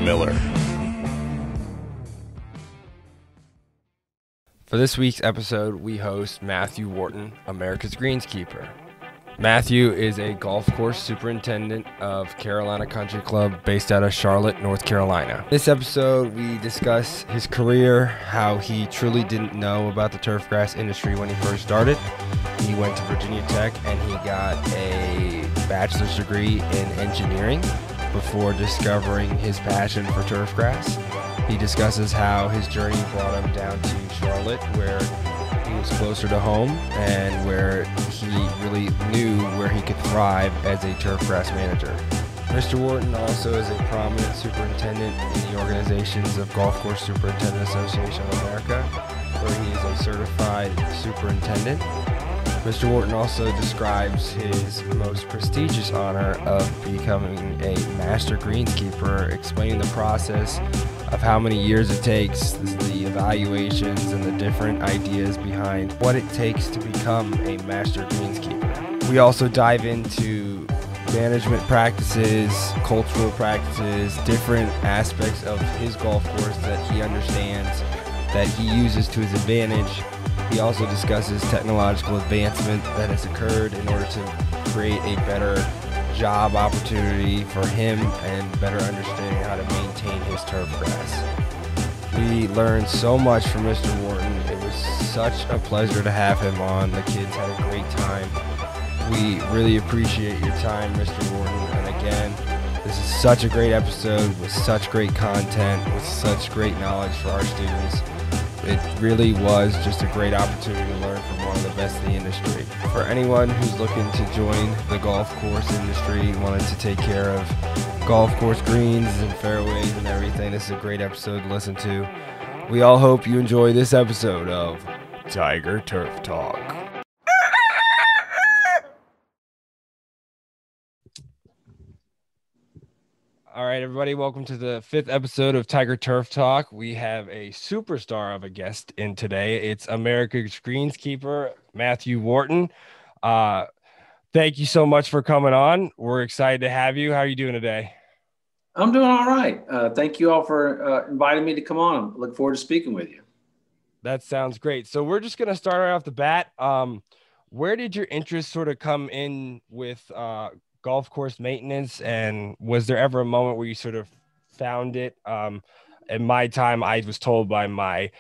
Miller. For this week's episode, we host Matthew Wharton, America's Greenskeeper. Matthew is a golf course superintendent of Carolina Country Club based out of Charlotte, North Carolina. This episode, we discuss his career, how he truly didn't know about the turfgrass industry when he first started. He went to Virginia Tech and he got a bachelor's degree in engineering before discovering his passion for turfgrass. He discusses how his journey brought him down to Charlotte, where he was closer to home and where he really knew where he could thrive as a turfgrass manager. Mr. Wharton also is a prominent superintendent in the organizations of Golf Course Superintendent Association of America, where he is a certified superintendent. Mr. Wharton also describes his most prestigious honor of becoming a master greenskeeper, explaining the process of how many years it takes, the evaluations, and the different ideas behind what it takes to become a master greenskeeper. We also dive into management practices, cultural practices, different aspects of his golf course that he understands, that he uses to his advantage. He also discusses technological advancement that has occurred in order to create a better job opportunity for him and better understanding how to maintain his turfgrass. We learned so much from Mr. Wharton. It was such a pleasure to have him on. The kids had a great time. We really appreciate your time, Mr. Wharton. And again, this is such a great episode with such great content, with such great knowledge for our students. It really was just a great opportunity to learn from one of the best in the industry. For anyone who's looking to join the golf course industry, wanting to take care of golf course greens and fairways and everything, this is a great episode to listen to. We all hope you enjoy this episode of Tiger Turf Talk. All right, everybody, welcome to the 5th episode of Tiger Turf Talk. We have a superstar of a guest in today. It's America's Greenskeeper, Matthew Wharton. Thank you so much for coming on. We're excited to have you. How are you doing today? I'm doing all right. Thank you all for inviting me to come on. I look forward to speaking with you. That sounds great. So we're just going to start right off the bat. Where did your interest sort of come in with golf course maintenance, and was there ever a moment where you sort of found it? In my time, I was told by my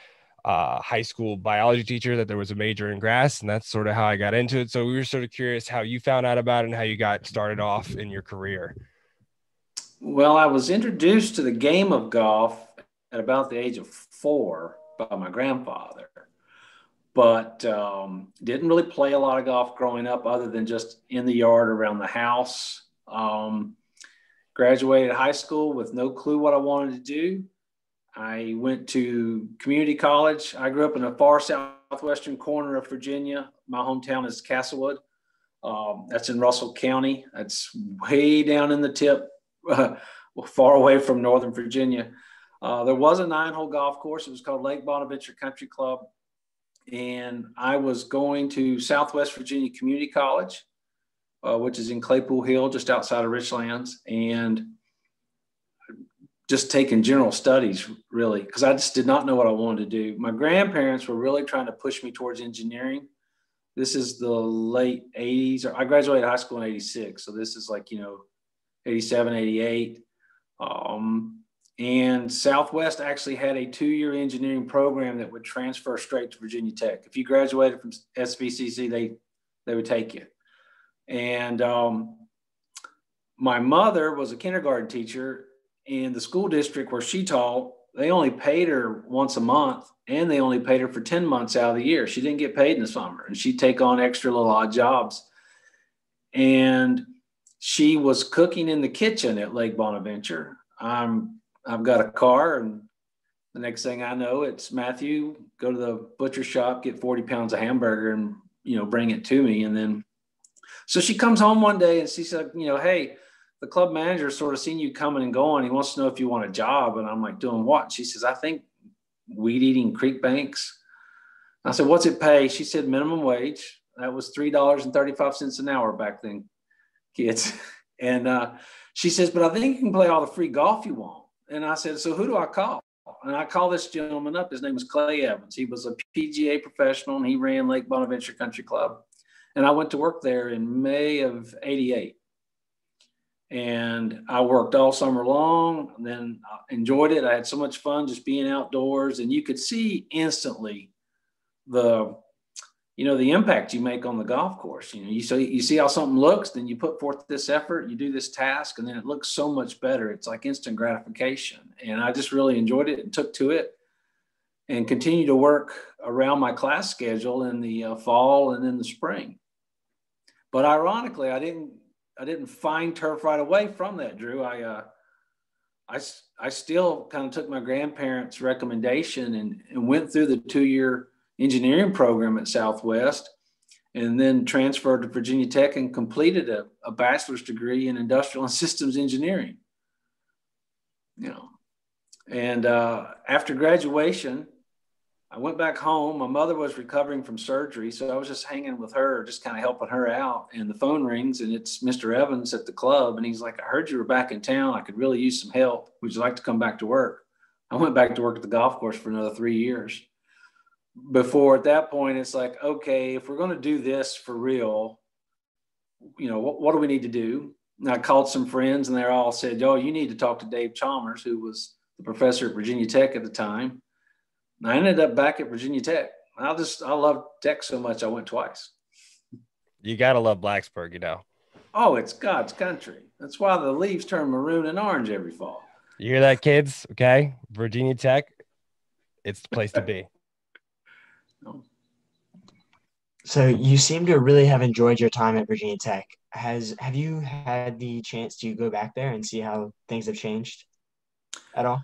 high school biology teacher that there was a major in grass, and that's sort of how I got into it. So we were sort of curious how you found out about it and how you got started off in your career. Well, I was introduced to the game of golf at about the age of 4 by my grandfather, but didn't really play a lot of golf growing up other than just in the yard around the house. Graduated high school with no clue what I wanted to do. I went to community college. I grew up in a far southwestern corner of Virginia. My hometown is Castlewood. That's in Russell County. That's way down in the tip, far away from Northern Virginia. There was a 9-hole golf course. It was called Lake Bonaventure Country Club. And I was going to Southwest Virginia Community College, which is in Claypool Hill, just outside of Richlands, and just taking general studies, really, because I just did not know what I wanted to do. My grandparents were really trying to push me towards engineering. This is the late 80s. I graduated high school in 86, so this is like, 87, 88. And Southwest actually had a 2-year engineering program that would transfer straight to Virginia Tech. If you graduated from SVCC, they would take you. And my mother was a kindergarten teacher, and the school district where she taught, they only paid her once a month, and they only paid her for 10 months out of the year. She didn't get paid in the summer, and she'd take on extra little odd jobs. And she was cooking in the kitchen at Lake Bonaventure. I've got a car, and the next thing I know, it's Matthew, go to the butcher shop, get 40 pounds of hamburger and, bring it to me. And then, so she comes home one day and she said, hey, the club manager sort of seen you coming and going. He wants to know if you want a job. And I'm like, doing what? She says, I think weed eating creek banks. I said, what's it pay? She said, minimum wage. That was $3.35 an hour back then, kids. And she says, but I think you can play all the free golf you want. and I said, so who do I call? And I called this gentleman up. His name was Clay Evans. He was a PGA professional, and he ran Lake Bonaventure Country Club. And I went to work there in May of '88. And I worked all summer long, and then I enjoyed it. I had so much fun just being outdoors, and you could see instantly the impact you make on the golf course. You see how something looks, then you put forth this effort, you do this task, and then it looks so much better. It's like instant gratification. And I just really enjoyed it and took to it and continued to work around my class schedule in the fall and in the spring. But ironically, I didn't find turf right away from that, Drew. I still kind of took my grandparents' recommendation and went through the 2-year engineering program at Southwest, and then transferred to Virginia Tech and completed a bachelor's degree in industrial and systems engineering. And after graduation, I went back home. My mother was recovering from surgery, so I was just hanging with her, just kind of helping her out. And the phone rings, and it's Mr. Evans at the club. And he's like, I heard you were back in town. I could really use some help. Would you like to come back to work? I went back to work at the golf course for another 3 years. Before at that point, it's like, okay, if we're going to do this for real, what do we need to do? And I called some friends, and they all said, yo, you need to talk to Dave Chalmers, who was the professor at Virginia Tech at the time. I ended up back at Virginia Tech. I love Tech so much, I went twice. You got to love Blacksburg, Oh, it's God's country. That's why the leaves turn maroon and orange every fall. You hear that, kids? Okay. Virginia Tech, it's the place to be. So you seem to really have enjoyed your time at Virginia Tech. Have you had the chance to go back there and see how things have changed at all?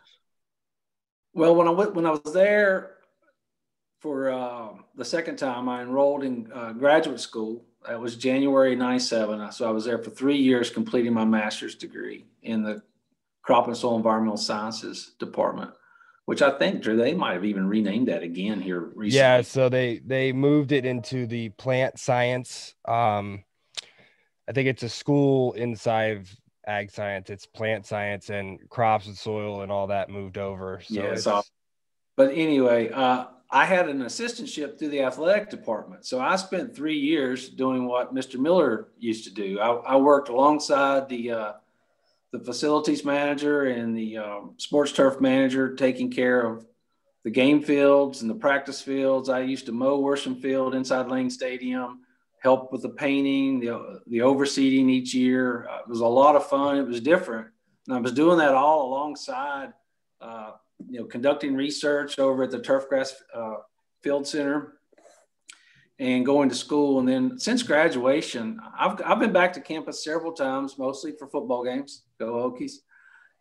Well, when I was there for the second time, I enrolled in graduate school. That was January '97. So I was there for 3 years, completing my master's degree in the Crop and Soil Environmental Sciences department, which I think, Drew, they might have even renamed that again here recently. Yeah, so they moved it into the plant science. I think it's a school inside of ag science. It's plant science, and crops and soil and all that moved over. So but anyway, I had an assistantship through the athletic department. So I spent 3 years doing what Mr. Miller used to do. I worked alongside the facilities manager and the sports turf manager, taking care of the game fields and the practice fields. I used to mow Worsham Field inside Lane Stadium, help with the painting, the overseeding each year. It was a lot of fun. It was different. And I was doing that all alongside, conducting research over at the Turfgrass Field Center and going to school. And then since graduation, I've been back to campus several times, mostly for football games. Go Hokies.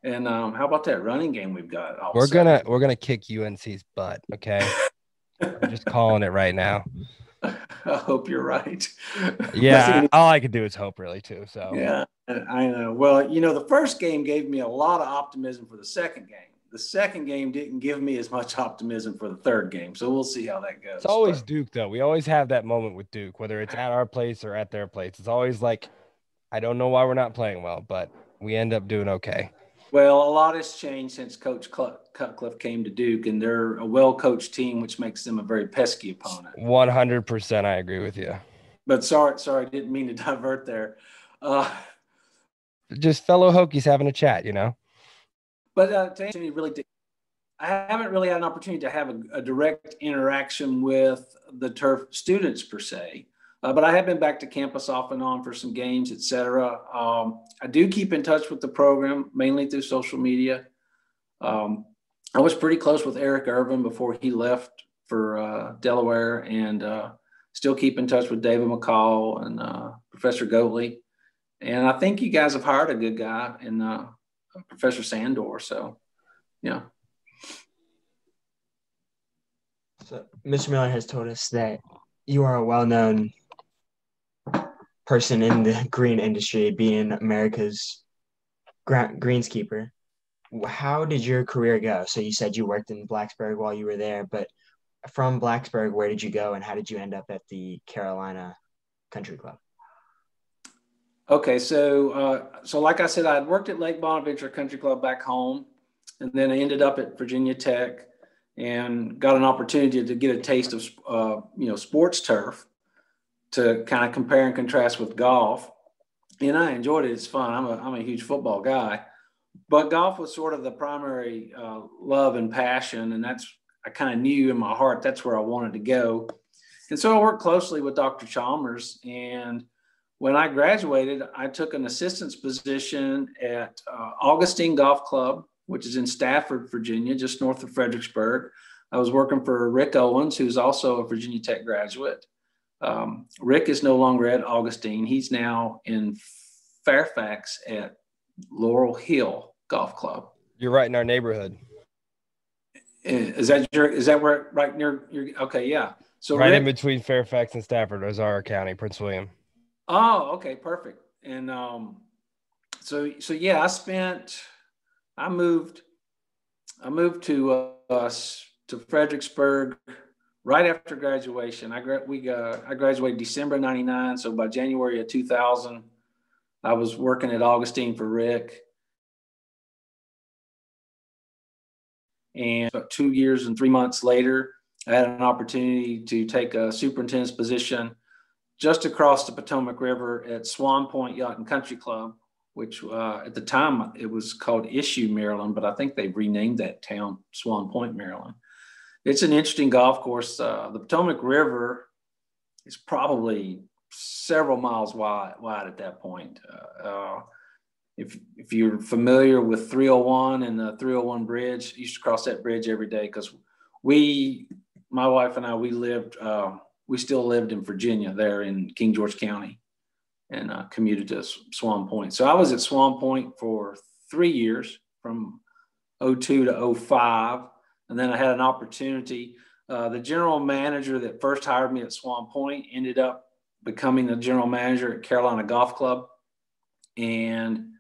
And how about that running game we've got? We're gonna kick UNC's butt, okay? I'm just calling it right now. I hope you're right. Yeah, all I could do is hope, really, too. So yeah, I know. Well, the first game gave me a lot of optimism for the second game. The second game didn't give me as much optimism for the third game. So we'll see how that goes. It's always Duke, though. We always have that moment with Duke, whether it's at our place or at their place. It's always like, I don't know why we're not playing well, but we end up doing okay. Well, a lot has changed since Coach Cutcliffe came to Duke, and they're a well-coached team, which makes them a very pesky opponent. 100%, I agree with you. But sorry, didn't mean to divert there. Just fellow Hokies having a chat, But to answer you, I haven't really had an opportunity to have a direct interaction with the turf students per se. But I have been back to campus off and on for some games, et cetera. I do keep in touch with the program, mainly through social media. I was pretty close with Eric Irvin before he left for Delaware, and still keep in touch with David McCall and Professor Goatley. And I think you guys have hired a good guy in Professor Sandor. So, yeah. So Mr. Miller has told us that you are a well-known person in the green industry, being America's greenskeeper. How did your career go? So you said you worked in Blacksburg while you were there, but from Blacksburg, where did you go, and how did you end up at the Carolina Country Club? Okay, so like I said, I had worked at Lake Bonaventure Country Club back home, and then I ended up at Virginia Tech and got an opportunity to get a taste of, sports turf to kind of compare and contrast with golf. And I enjoyed it. It's fun. I'm a huge football guy, but golf was sort of the primary love and passion. And I kind of knew in my heart, that's where I wanted to go. And so I worked closely with Dr. Chalmers. And when I graduated, I took an assistant's position at Augustine Golf Club, which is in Stafford, Virginia, just north of Fredericksburg. I was working for Rick Owens, who's also a Virginia Tech graduate. Rick is no longer at Augustine. He's now in Fairfax at Laurel Hill Golf Club. You're right in our neighborhood. Is that where right near your? Okay, yeah. So right Rick, in between Fairfax and Stafford, Ozark County, Prince William. Oh, okay, perfect. And so yeah, I moved to Fredericksburg right after graduation. I graduated December '99, so by January of 2000, I was working at Augustine for Rick. And about 2 years and 3 months later, I had an opportunity to take a superintendent's position just across the Potomac River at Swan Point Yacht and Country Club, which at the time it was called Issue, Maryland, but I think they've renamed that town Swan Point, Maryland. It's an interesting golf course. The Potomac River is probably several miles wide at that point. If you're familiar with 301 and the 301 bridge, I used to cross that bridge every day because my wife and I, we still lived in Virginia there in King George County and commuted to Swan Point. So I was at Swan Point for 3 years from 02 to 05. And then I had an opportunity. The general manager that first hired me at Swan Point ended up becoming the general manager at Carolina Golf Club. And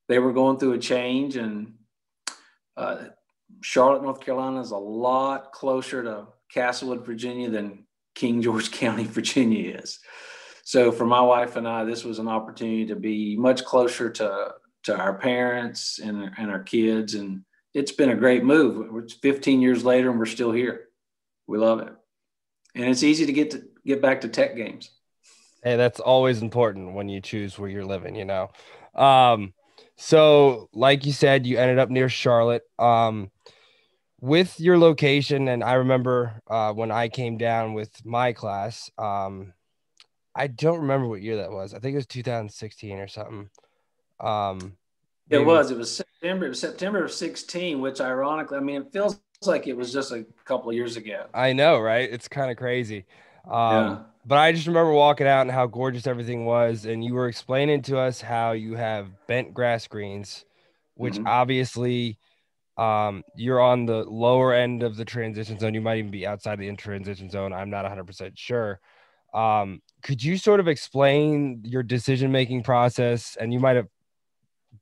they were going through a change, and Charlotte, North Carolina is a lot closer to Castlewood, Virginia than King George County, Virginia is. So for my wife and I, this was an opportunity to be much closer to our parents and our kids. And it's been a great move. It's 15 years later and we're still here. We love it. And it's easy to get back to Tech games. Hey, that's always important when you choose where you're living, you know? So like you said, you ended up near Charlotte. With your location, and I remember when I came down with my class, I don't remember what year that was. I think it was 2016 or something. It was September of 16, which ironically, I mean, it feels like it was just a couple of years ago. I know, right? It's kind of crazy. Yeah. But I just remember walking out and how gorgeous everything was. And you were explaining to us how you have bent grass greens, which obviously you're on the lower end of the transition zone. You might even be outside the transition zone. I'm not 100% sure. Could you sort of explain your decision-making process? And you might have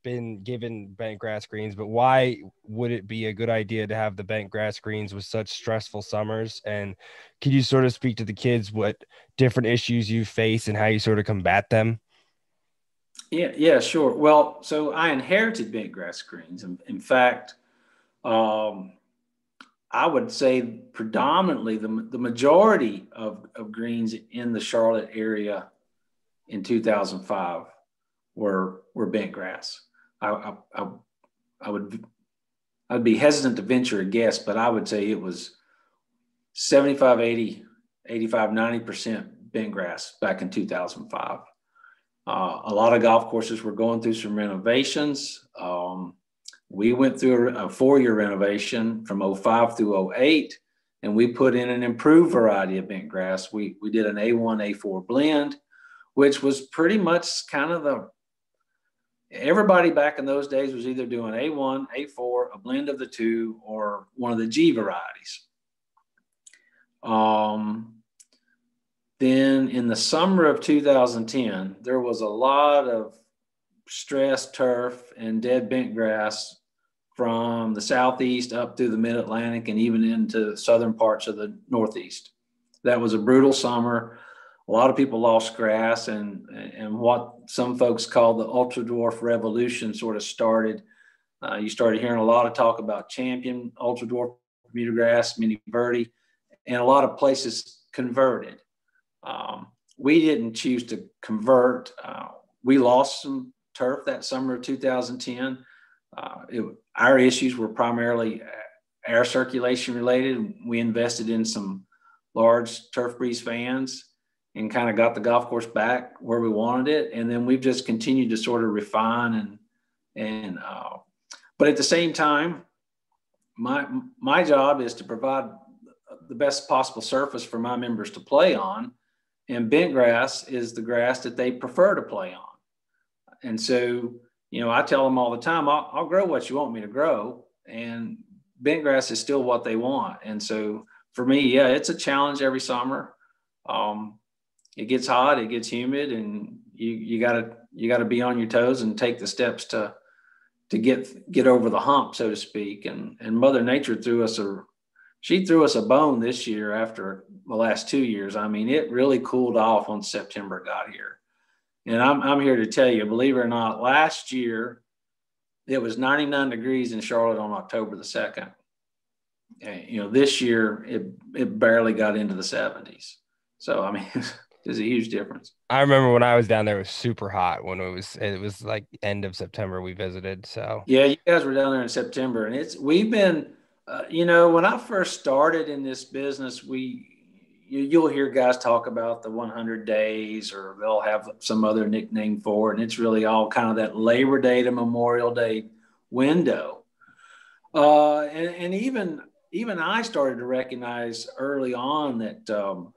been given bent grass greens, but why would it be a good idea to have the bent grass greens with such stressful summers? And could you sort of speak to the kids what different issues you face and how you sort of combat them? Yeah, sure. Well, so I inherited bent grass greens. In fact, I would say predominantly the majority of greens in the Charlotte area in 2005 were bent grass. I'd be hesitant to venture a guess, but I would say it was 75, 80, 85, 90% bent grass back in 2005. A lot of golf courses were going through some renovations. We went through a 4-year renovation from 05 through 08, and we put in an improved variety of bent grass. We did an A1, A4 blend, which was pretty much kind of everybody back in those days was either doing A1, A4, a blend of the two, or one of the G varieties. Then in the summer of 2010, there was a lot of stressed turf and dead bent grass from the southeast up through the mid-Atlantic and even into southern parts of the northeast. That was a brutal summer. A lot of people lost grass, and what some folks call the ultra dwarf revolution sort of started. You started hearing a lot of talk about champion, ultra dwarf, Bermuda grass, mini verde, and a lot of places converted. We didn't choose to convert. We lost some turf that summer of 2010. Our issues were primarily air circulation related. We invested in some large turf breeze fans and kind of got the golf course back where we wanted it. And then we've just continued to sort of refine but at the same time, my job is to provide the best possible surface for my members to play on. And bent grass is the grass that they prefer to play on. And so, I tell them all the time, I'll grow what you want me to grow. And bent grass is still what they want. And so for me, yeah, it's a challenge every summer. It gets hot, it gets humid, and you gotta be on your toes and take the steps to get over the hump, so to speak. And Mother Nature threw us a bone this year after the last 2 years. I mean, it really cooled off once September got here. And I'm here to tell you, believe it or not, last year it was 99 degrees in Charlotte on October the 2nd. And, this year it barely got into the 70s. So, I mean, there's a huge difference. I remember when I was down there, it was super hot when it was like end of September we visited. So yeah, you guys were down there in September, and we've been, when I first started in this business, you'll hear guys talk about the 100 days, or they'll have some other nickname for it. And it's really all kind of that Labor Day to Memorial Day window. And even I started to recognize early on that,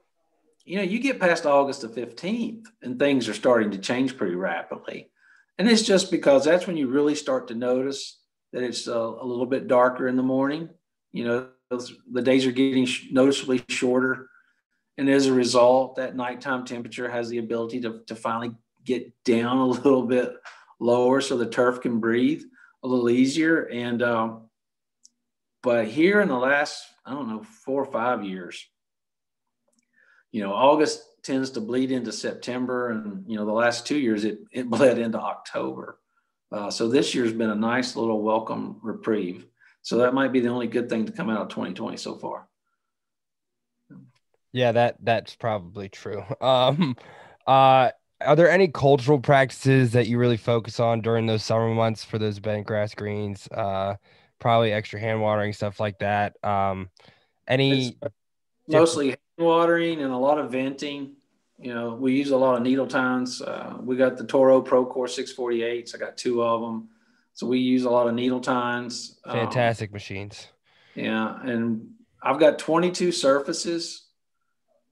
you get past August the 15th and things are starting to change pretty rapidly. And it's just because that's when you really start to notice that it's a little bit darker in the morning. The days are getting noticeably shorter. And as a result, that nighttime temperature has the ability to finally get down a little bit lower so the turf can breathe a little easier. And, but here in the last, 4 or 5 years, August tends to bleed into September, and, the last 2 years it bled into October. So this year's been a nice little welcome reprieve. So that might be the only good thing to come out of 2020 so far. Yeah, that's probably true. Are there any cultural practices that you really focus on during those summer months for those bent grass greens? Probably extra hand watering, stuff like that. Any mostly hand watering and a lot of venting. We use a lot of needle tines. We got the Toro Pro Core 648s. I got 2 of them. So we use a lot of needle tines. Fantastic machines. Yeah. And I've got 22 surfaces.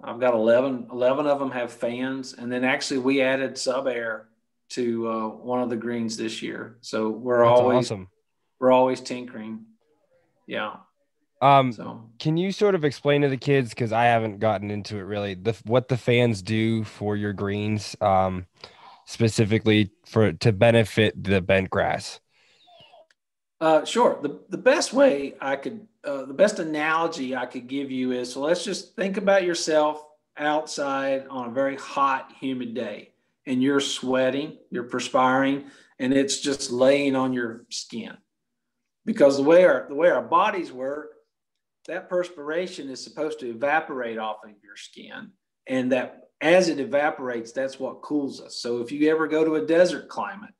I've got 11 of them have fans. And then actually we added sub air to one of the greens this year. So we're always tinkering. Yeah. Can you sort of explain to the kids, because I haven't gotten into it really, what the fans do for your greens, specifically to benefit the bent grass? Sure. The best way the best analogy I could give you is, so let's just think about yourself outside on a very hot, humid day, and you're sweating, you're perspiring, and it's just laying on your skin. Because the way our bodies work, that perspiration is supposed to evaporate off of your skin, and that as it evaporates, that's what cools us. So if you ever go to a desert climate,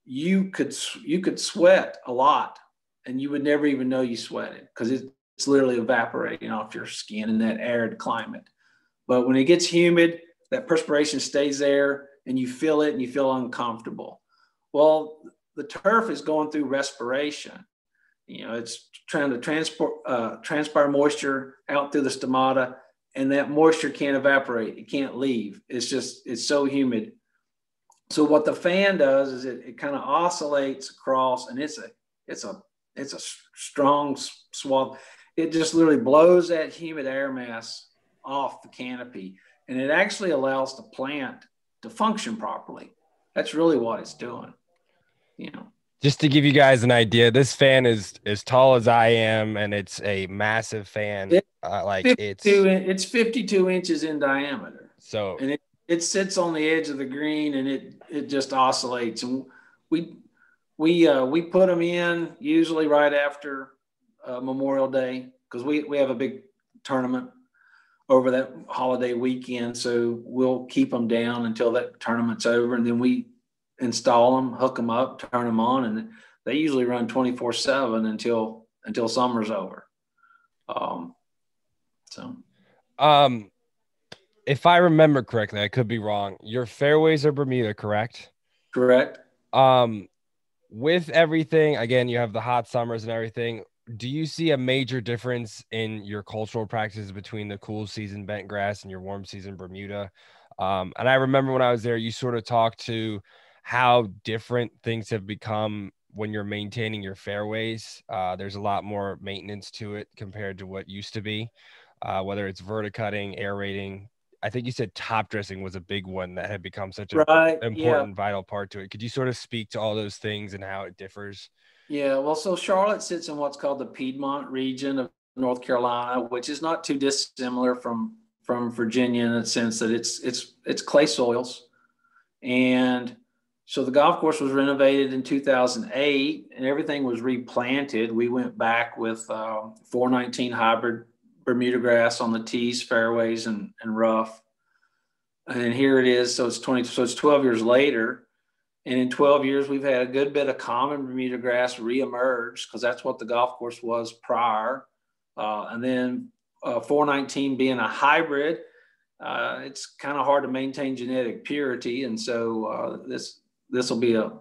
you could sweat a lot and you would never even know you sweated, because it's literally evaporating off your skin in that arid climate. But when it gets humid, that perspiration stays there and you feel it and you feel uncomfortable. Well, the turf is going through respiration. It's trying to transpire moisture out through the stomata, and that moisture can't evaporate. It can't leave. It's so humid. So what the fan does is it kind of oscillates across, and it's a strong swath. It just literally blows that humid air mass off the canopy, and it actually allows the plant to function properly. That's really what it's doing. Just to give you guys an idea, this fan is as tall as I am, and it's a massive fan. It's 52 inches in diameter. So, and it sits on the edge of the green, and it just oscillates. And We put them in usually right after Memorial Day, because we have a big tournament over that holiday weekend. So we'll keep them down until that tournament's over, and then we install them, hook them up, turn them on, and they usually run 24/7 until summer's over. So. If I remember correctly, I could be wrong. Your fairways are Bermuda, correct? Correct. With everything, again, you have the hot summers and everything. Do you see a major difference in your cultural practices between the cool season bent grass and your warm season Bermuda? And I remember when I was there, you sort of talked to how different things have become when you're maintaining your fairways. There's a lot more maintenance to it compared to what used to be, whether it's verticutting, aerating. I think you said top dressing was a big one that had become such an important, vital part to it. Could you sort of speak to all those things and how it differs? Yeah, well, so Charlotte sits in what's called the Piedmont region of North Carolina, which is not too dissimilar from Virginia in the sense that it's clay soils. And so the golf course was renovated in 2008 and everything was replanted. We went back with 419 hybrid Bermuda grass on the tees, fairways, and rough. And here it is. So it's 12 years later. And in 12 years, we've had a good bit of common Bermuda grass reemerge, because that's what the golf course was prior. And then 419 being a hybrid, it's kind of hard to maintain genetic purity. And so this will be a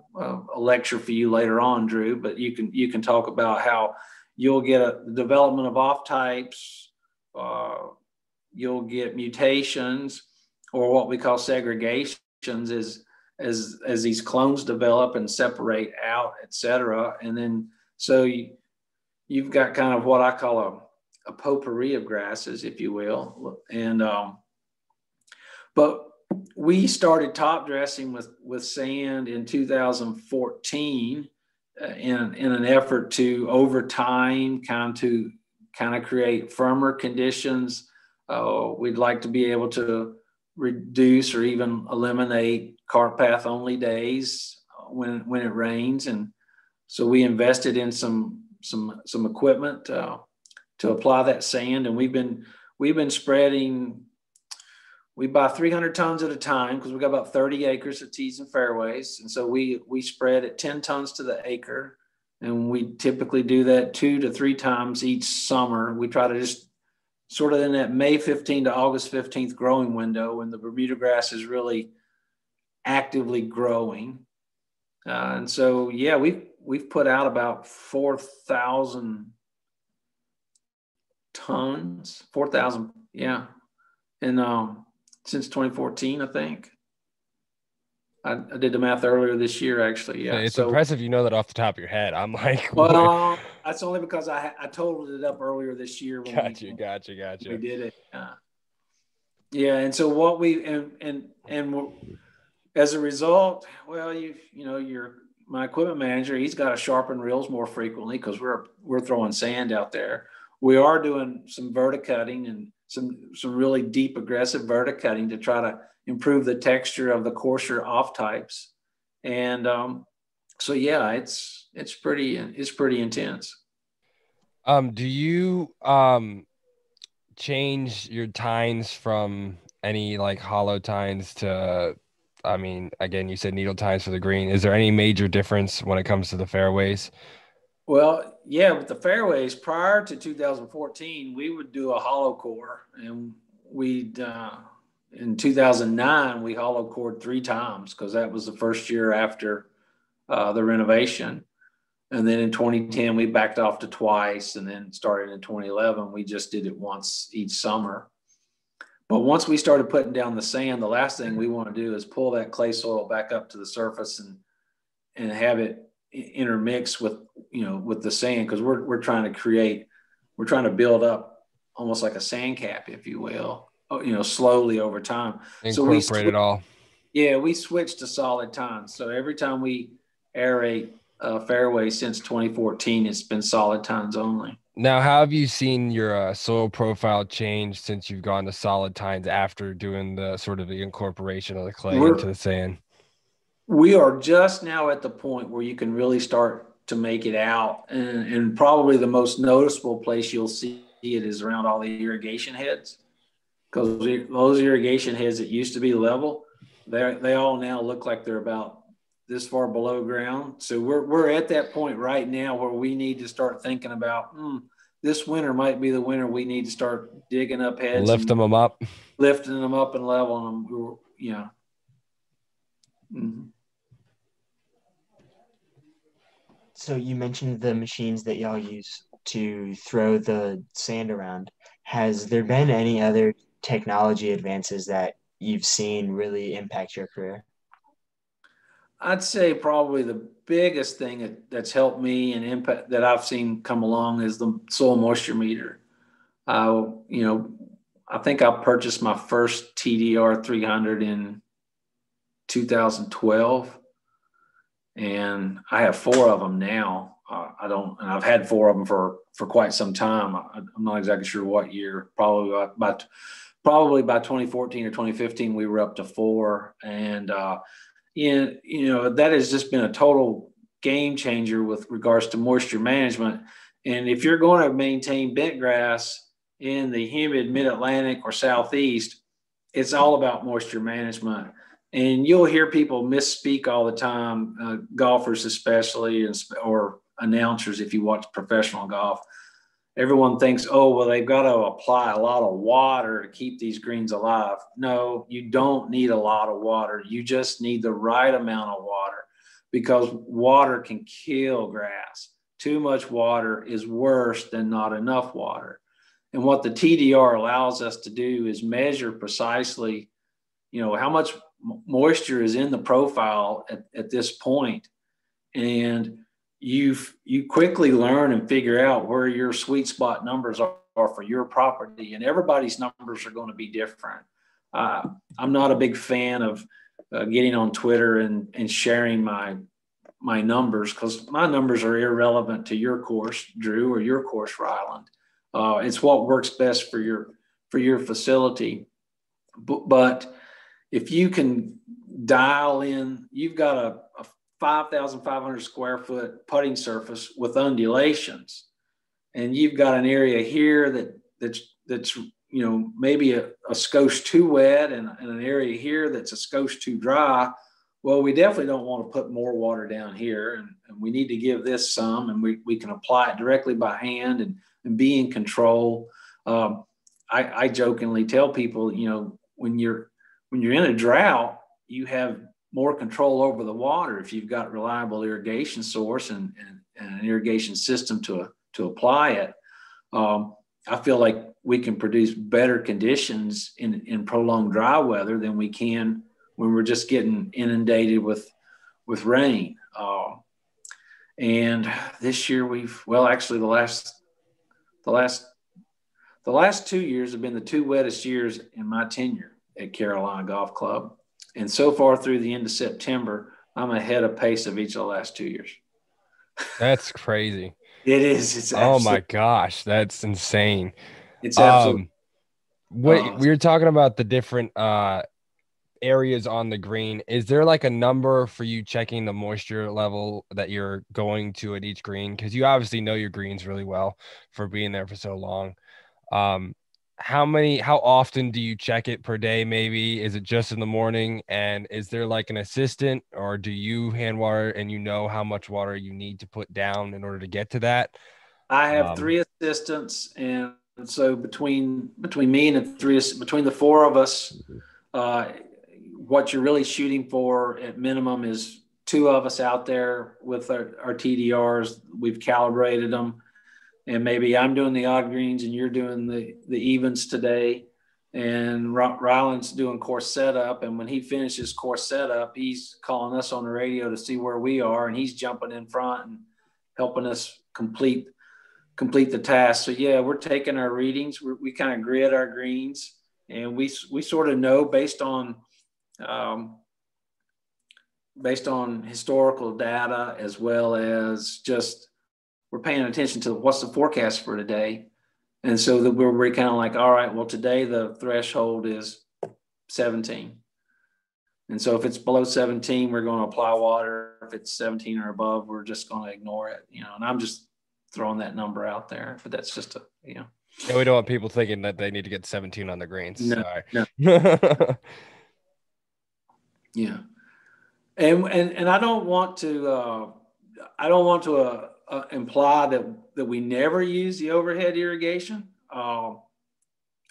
lecture for you later on, Drew, but you can talk about how you'll get a development of off types, you'll get mutations, or what we call segregations, as these clones develop and separate out, et cetera. And then so you've got kind of what I call a potpourri of grasses, if you will. And but we started top dressing with sand in 2014 in an effort to, over time, kind of create firmer conditions. We'd like to be able to reduce or even eliminate cart path only days when it rains. And so we invested in some equipment to apply that sand. And we've been spreading. We buy 300 tons at a time because we've got about 30 acres of tees and fairways. And so we spread at 10 tons to the acre. And we typically do that 2 to 3 times each summer. We try to just sort of in that May 15th to August 15th growing window when the Bermuda grass is really actively growing. And so, yeah, we've put out about 4,000 tons, 4,000, yeah. And since 2014, I think. I did the math earlier this year, actually. Yeah, it's impressive you know that off the top of your head. I'm like, well, that's only because I totaled it up earlier this year. When Gotcha. We did it. Yeah, and so what we and as a result, well, my equipment manager, he's got to sharpen reels more frequently because we're throwing sand out there. We are doing some verticutting and some really deep aggressive verticutting to try to improve the texture of the coarser off types. And so yeah, it's pretty intense. Do you change your tines from any like hollow tines to, I mean, again, you said needle tines for the green. Is there any major difference when it comes to the fairways? Well, yeah, with the fairways prior to 2014, we would do a hollow core, and in 2009 we hollow cored 3 times because that was the first year after the renovation. And then in 2010 we backed off to twice, and then started in 2011 we just did it once each summer. But once we started putting down the sand, the last thing we want to do is pull that clay soil back up to the surface and have it intermix with the sand, because we're trying to build up almost like a sand cap, if you will, slowly over time. Incorporate it all. Yeah, we switched to solid tines. So every time we aerate fairway since 2014, it's been solid tines only. Now, how have you seen your soil profile change since you've gone to solid tines after doing the sort of the incorporation of the clay into the sand? We are just now at the point where you can really start to make it out. And probably the most noticeable place you'll see it is around all the irrigation heads. Because those irrigation heads that used to be level, they all now look like they're about this far below ground. So we're at that point right now where we need to start thinking about this winter might be the winter we need to start digging up heads, Lifting them up, lifting them up and leveling them. Yeah. Mm-hmm. So you mentioned the machines that y'all use to throw the sand around. Has there been any other technology advances that you've seen really impact your career? I'd say probably the biggest thing that's helped me and impact that I've seen come along is the soil moisture meter. You know, I think I purchased my first TDR 300 in 2012, and I have four of them now. And I've had four of them for quite some time. I'm not exactly sure what year. Probably by 2014 or 2015, we were up to four, and that has just been a total game changer with regards to moisture management. And if you're going to maintain bent grass in the humid mid-Atlantic or Southeast, it's all about moisture management. And you'll hear people misspeak all the time, golfers especially, or announcers if you watch professional golf. Everyone thinks, oh, well, they've got to apply a lot of water to keep these greens alive. No, you don't need a lot of water. You just need the right amount of water, because water can kill grass. Too much water is worse than not enough water. And what the TDR allows us to do is measure precisely, how much moisture is in the profile at this point. And you quickly learn and figure out where your sweet spot numbers are for your property, and everybody's numbers are going to be different. I'm not a big fan of getting on Twitter and sharing my numbers, because my numbers are irrelevant to your course, Drew, or your course, Ryland. It's what works best for your facility. But if you can dial in, you've got a 5,500 square foot putting surface with undulations, and you've got an area here that's maybe a skosh too wet, and an area here that's a skosh too dry. Well, we definitely don't want to put more water down here, and we need to give this some, and we can apply it directly by hand and be in control. I jokingly tell people, when you're in a drought, you have more control over the water if you've got reliable irrigation source and an irrigation system to apply it. I feel like we can produce better conditions in prolonged dry weather than we can when we're just getting inundated with rain. And this year actually the last 2 years have been the two wettest years in my tenure at Carolina Golf Club. And so far through the end of September, I'm ahead of pace of each of the last 2 years. That's crazy. It is. It's oh my gosh, that's insane. It's absolutely. We were talking about the different areas on the green. Is there like a number for you checking the moisture level that you're going to at each green? Because you obviously know your greens really well for being there for so long. How often do you check it per day? Maybe is it just in the morning? And is there like an assistant, or do you hand water and how much water you need to put down in order to get to that? I have three assistants, and so between me and between the four of us, what you're really shooting for at minimum is two of us out there with our TDRs. We've calibrated them. And maybe I'm doing the odd greens and you're doing the evens today. And Ryland's doing course setup. And when he finishes course setup, he's calling us on the radio to see where we are. And he's jumping in front and helping us complete the task. So, yeah, we're taking our readings. We kind of grid our greens. And we sort of know based on historical data, as well as just we're paying attention to what's the forecast for today. And so that we're kind of like, all right, well, today the threshold is 17. And so if it's below 17, we're going to apply water. If it's 17 or above, we're just going to ignore it, and I'm just throwing that number out there, but that's just Yeah, we don't want people thinking that they need to get 17 on the greens. No, Sorry. no. Yeah. And I don't want to imply that we never use the overhead irrigation.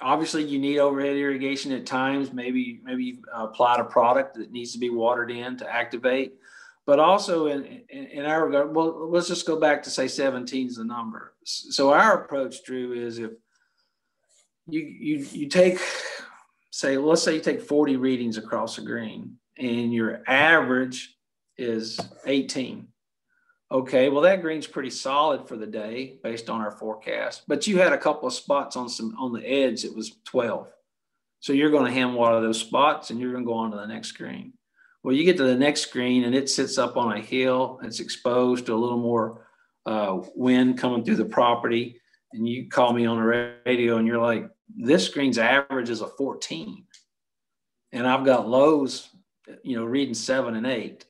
Obviously, you need overhead irrigation at times. Maybe you applied a product that needs to be watered in to activate. But also in our regard, well, let's just go back to say 17 is the number. So our approach, Drew, is if you take, let's say you take 40 readings across a green and your average is 18. Okay, well, that green's pretty solid for the day based on our forecast, but you had a couple of spots on the edge that was 12. So you're going to hand water those spots and you're going to go on to the next green. Well, you get to the next green and it sits up on a hill. It's exposed to a little more wind coming through the property. And you call me on the radio and you're like, this green's average is a 14. And I've got lows, reading 7 and 8.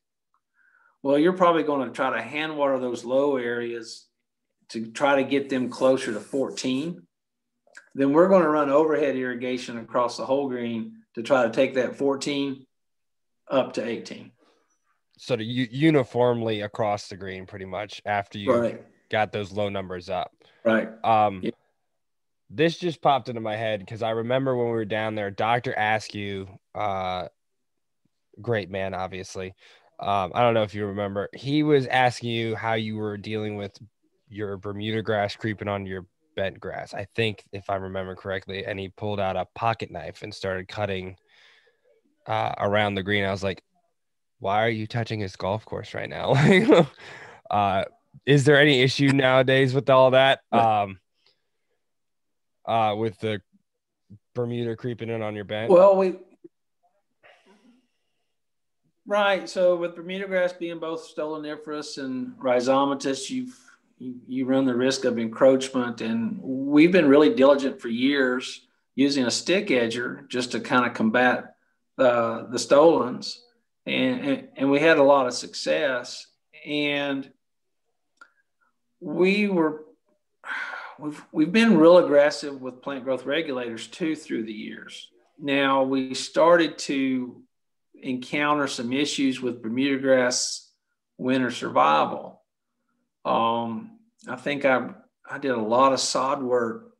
Well, you're probably going to try to hand water those low areas to try to get them closer to 14. Then we're going to run overhead irrigation across the whole green to try to take that 14 up to 18. So to uniformly across the green pretty much after you got those low numbers up. Right. Yeah. This just popped into my head because I remember when we were down there, Dr. Askew, great man, obviously. I don't know if you remember, he was asking you how you were dealing with your Bermuda grass creeping on your bent grass. I think if I remember correctly, and he pulled out a pocket knife and started cutting around the green. I was like, why are you touching his golf course right now? Is there any issue nowadays with all that? With the Bermuda creeping in on your bent? Well, right. So with Bermuda grass being both stoloniferous and rhizomatous, you run the risk of encroachment. And we've been really diligent for years using a stick edger just to kind of combat the stolons. And we had a lot of success. And we've been real aggressive with plant growth regulators too through the years. Now we started to encounter some issues with Bermuda grass winter survival. I think I did a lot of sod work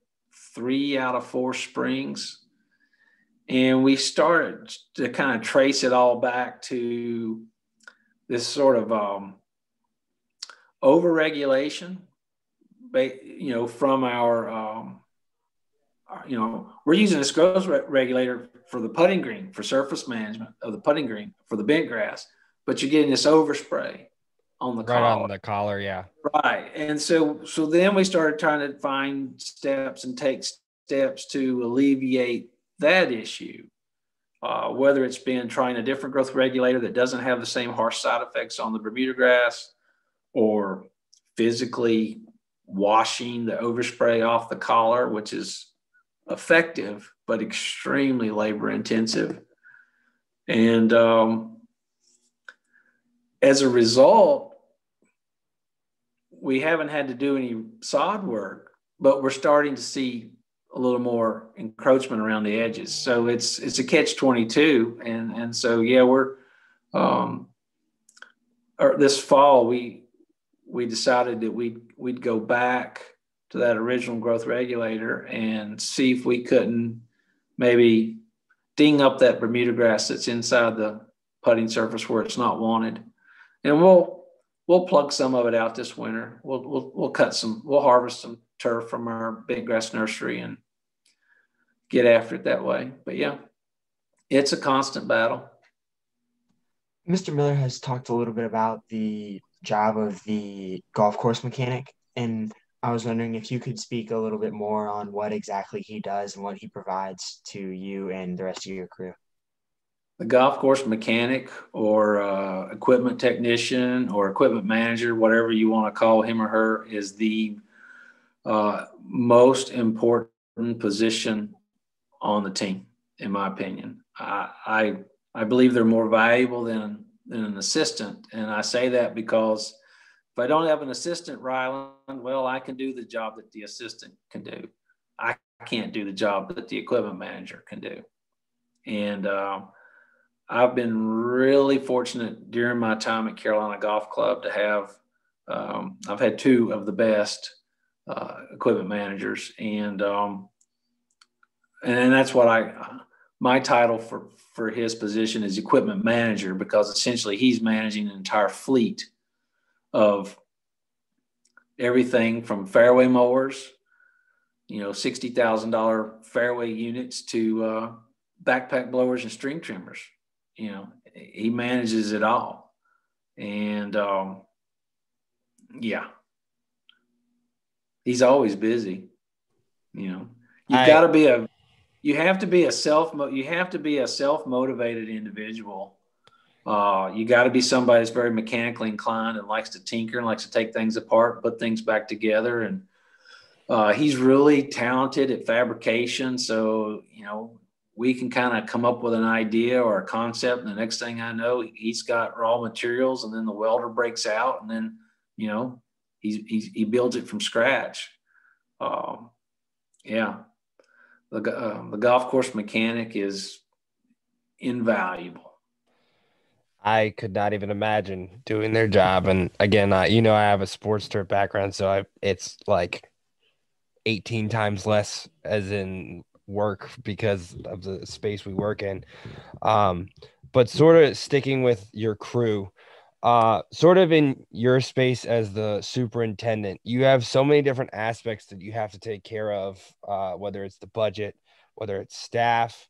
3 out of 4 springs, and we started to kind of trace it all back to this sort of overregulation, from our we're using this growth regulator for the putting green, for surface management of the putting green, for the bent grass, but you're getting this overspray on the collar. On the collar, yeah. Right. And so then we started trying to find steps and take steps to alleviate that issue, whether it's been trying a different growth regulator that doesn't have the same harsh side effects on the Bermuda grass, or physically washing the overspray off the collar, which is effective but extremely labor intensive. And as a result, we haven't had to do any sod work, but we're starting to see a little more encroachment around the edges. So it's a catch-22. And so, yeah, we're this fall, we decided that we'd go back to that original growth regulator and see if we couldn't maybe ding up that Bermuda grass that's inside the putting surface where it's not wanted. And we'll plug some of it out this winter. We'll harvest some turf from our bent grass nursery and get after it that way. But yeah, it's a constant battle. Mr. Miller has talked a little bit about the job of the golf course mechanic, and I was wondering if you could speak a little bit more on what exactly he does and what he provides to you and the rest of your crew. The golf course mechanic, or equipment technician, or equipment manager, whatever you want to call him or her, is the most important position on the team, in my opinion. I I believe they're more valuable than an assistant. And I say that because if I don't have an assistant, Ryland, well, I can do the job that the assistant can do. I can't do the job that the equipment manager can do. And I've been really fortunate during my time at Carolina Golf Club to have, I've had two of the best equipment managers. And that's what my title for his position is equipment manager, because essentially he's managing an entire fleet of everything from fairway mowers, $60,000 fairway units, to backpack blowers and string trimmers. He manages it all. And he's always busy. You have to be a self-motivated individual. You got to be somebody that's very mechanically inclined and likes to tinker and likes to take things apart, put things back together. And he's really talented at fabrication. So, we can kind of come up with an idea or a concept, and the next thing I know, he's got raw materials, and then the welder breaks out, and then, he builds it from scratch. The golf course mechanic is invaluable. I could not even imagine doing their job. And again, I have a sports turf background, so it's like 18 times less as in work because of the space we work in. But sort of sticking with your crew, sort of in your space as the superintendent, you have so many different aspects that you have to take care of, whether it's the budget, whether it's staff,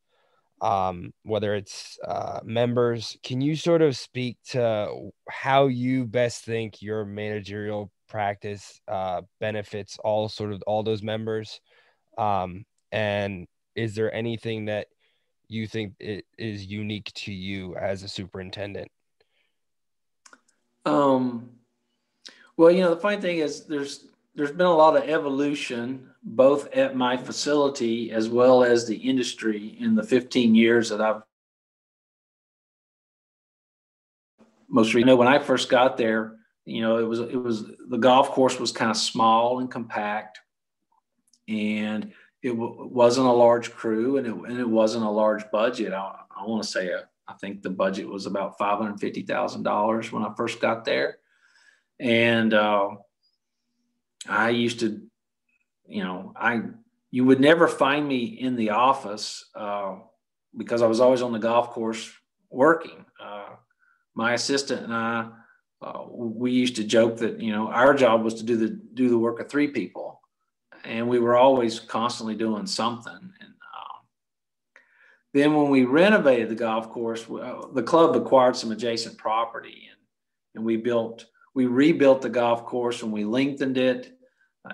whether it's members. Can you sort of speak to how you best think your managerial practice benefits all those members? And is there anything that you think it is unique to you as a superintendent? Well, the funny thing is there's been a lot of evolution both at my facility as well as the industry in the 15 years that I've most recently. When I first got there, it was the golf course was kind of small and compact, and it wasn't a large crew, and it wasn't a large budget. I want to say I think the budget was about $550,000 when I first got there. And I used to, you would never find me in the office because I was always on the golf course working. My assistant and I, we used to joke that, our job was to do the work of three people. And we were always constantly doing something. And then when we renovated the golf course, the club acquired some adjacent property, and we rebuilt the golf course, and we lengthened it,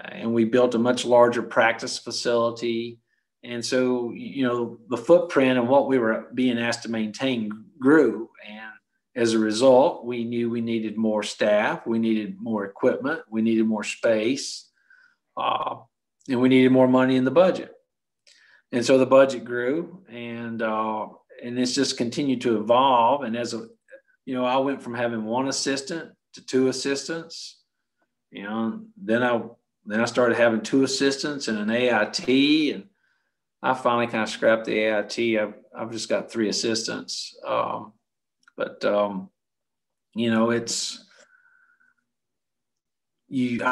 and we built a much larger practice facility. And so, the footprint and what we were being asked to maintain grew. And as a result, we knew we needed more staff, we needed more equipment, we needed more space, and we needed more money in the budget. And so the budget grew, and it's just continued to evolve. And I went from having one assistant to two assistants, then I started having two assistants and an AIT, and I finally kind of scrapped the AIT. I've just got three assistants. I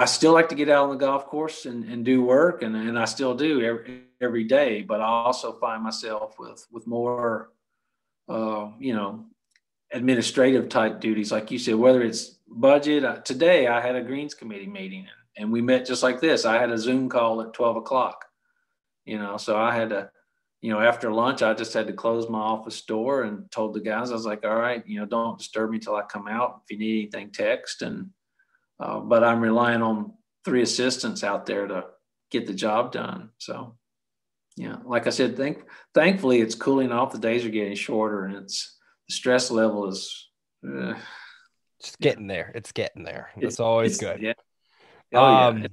still like to get out on the golf course and do work, and I still do every day, but I also find myself with more, administrative type duties. Like you said, whether it's budget. Today I had a Greens committee meeting, and we met just like this. I had a Zoom call at 12 o'clock, so I had to, after lunch, I just had to close my office door and told the guys, I was like, all right, don't disturb me till I come out. If you need anything, text. But I'm relying on three assistants out there to get the job done. So, like I said, thankfully it's cooling off. The days are getting shorter, and the stress level is just getting there. It's getting there. It's always good. Yeah. Oh, yeah.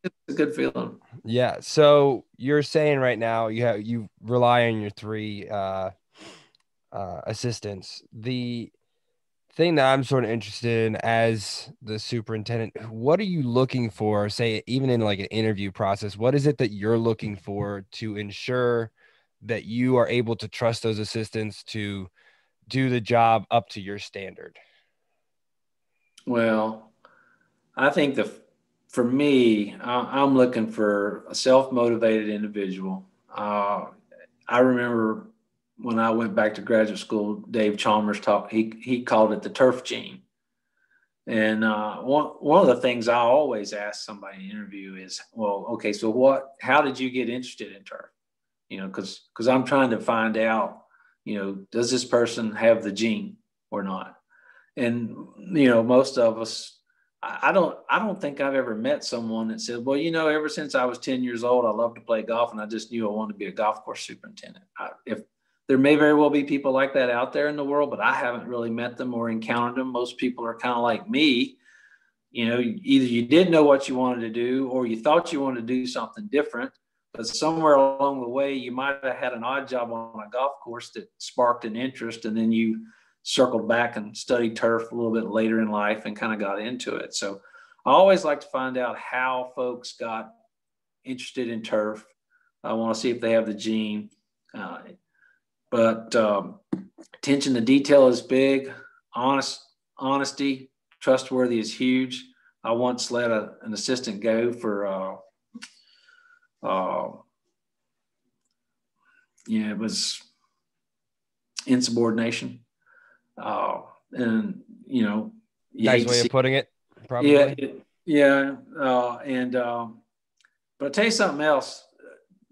It's a good feeling. Yeah. So you're saying right now you rely on your three assistants. The thing that I'm sort of interested in as the superintendent, what are you looking for, say, even in like an interview process? What is it that you're looking for to ensure that you are able to trust those assistants to do the job up to your standard? Well, I think for me, I'm looking for a self-motivated individual. I remember when I went back to graduate school, Dave Chalmers he called it the turf gene. And one of the things I always ask somebody in an interview is, well, okay, so how did you get interested in turf? Because I'm trying to find out, does this person have the gene or not? And, most of us, I don't think I've ever met someone that said, well, ever since I was 10 years old, I loved to play golf and I just knew I wanted to be a golf course superintendent. If there may very well be people like that out there in the world, but I haven't really met them or encountered them. Most people are kind of like me. Either you didn't know what you wanted to do or you thought you wanted to do something different, but somewhere along the way, you might have had an odd job on a golf course that sparked an interest, and then you circled back and studied turf a little bit later in life and kind of got into it. So I always like to find out how folks got interested in turf. I want to see if they have the gene. But attention to detail is big. Honesty, trustworthy is huge. I once let an assistant go for, it was insubordination. And, Nice way of putting it, probably. Yeah. But I'll tell you something else,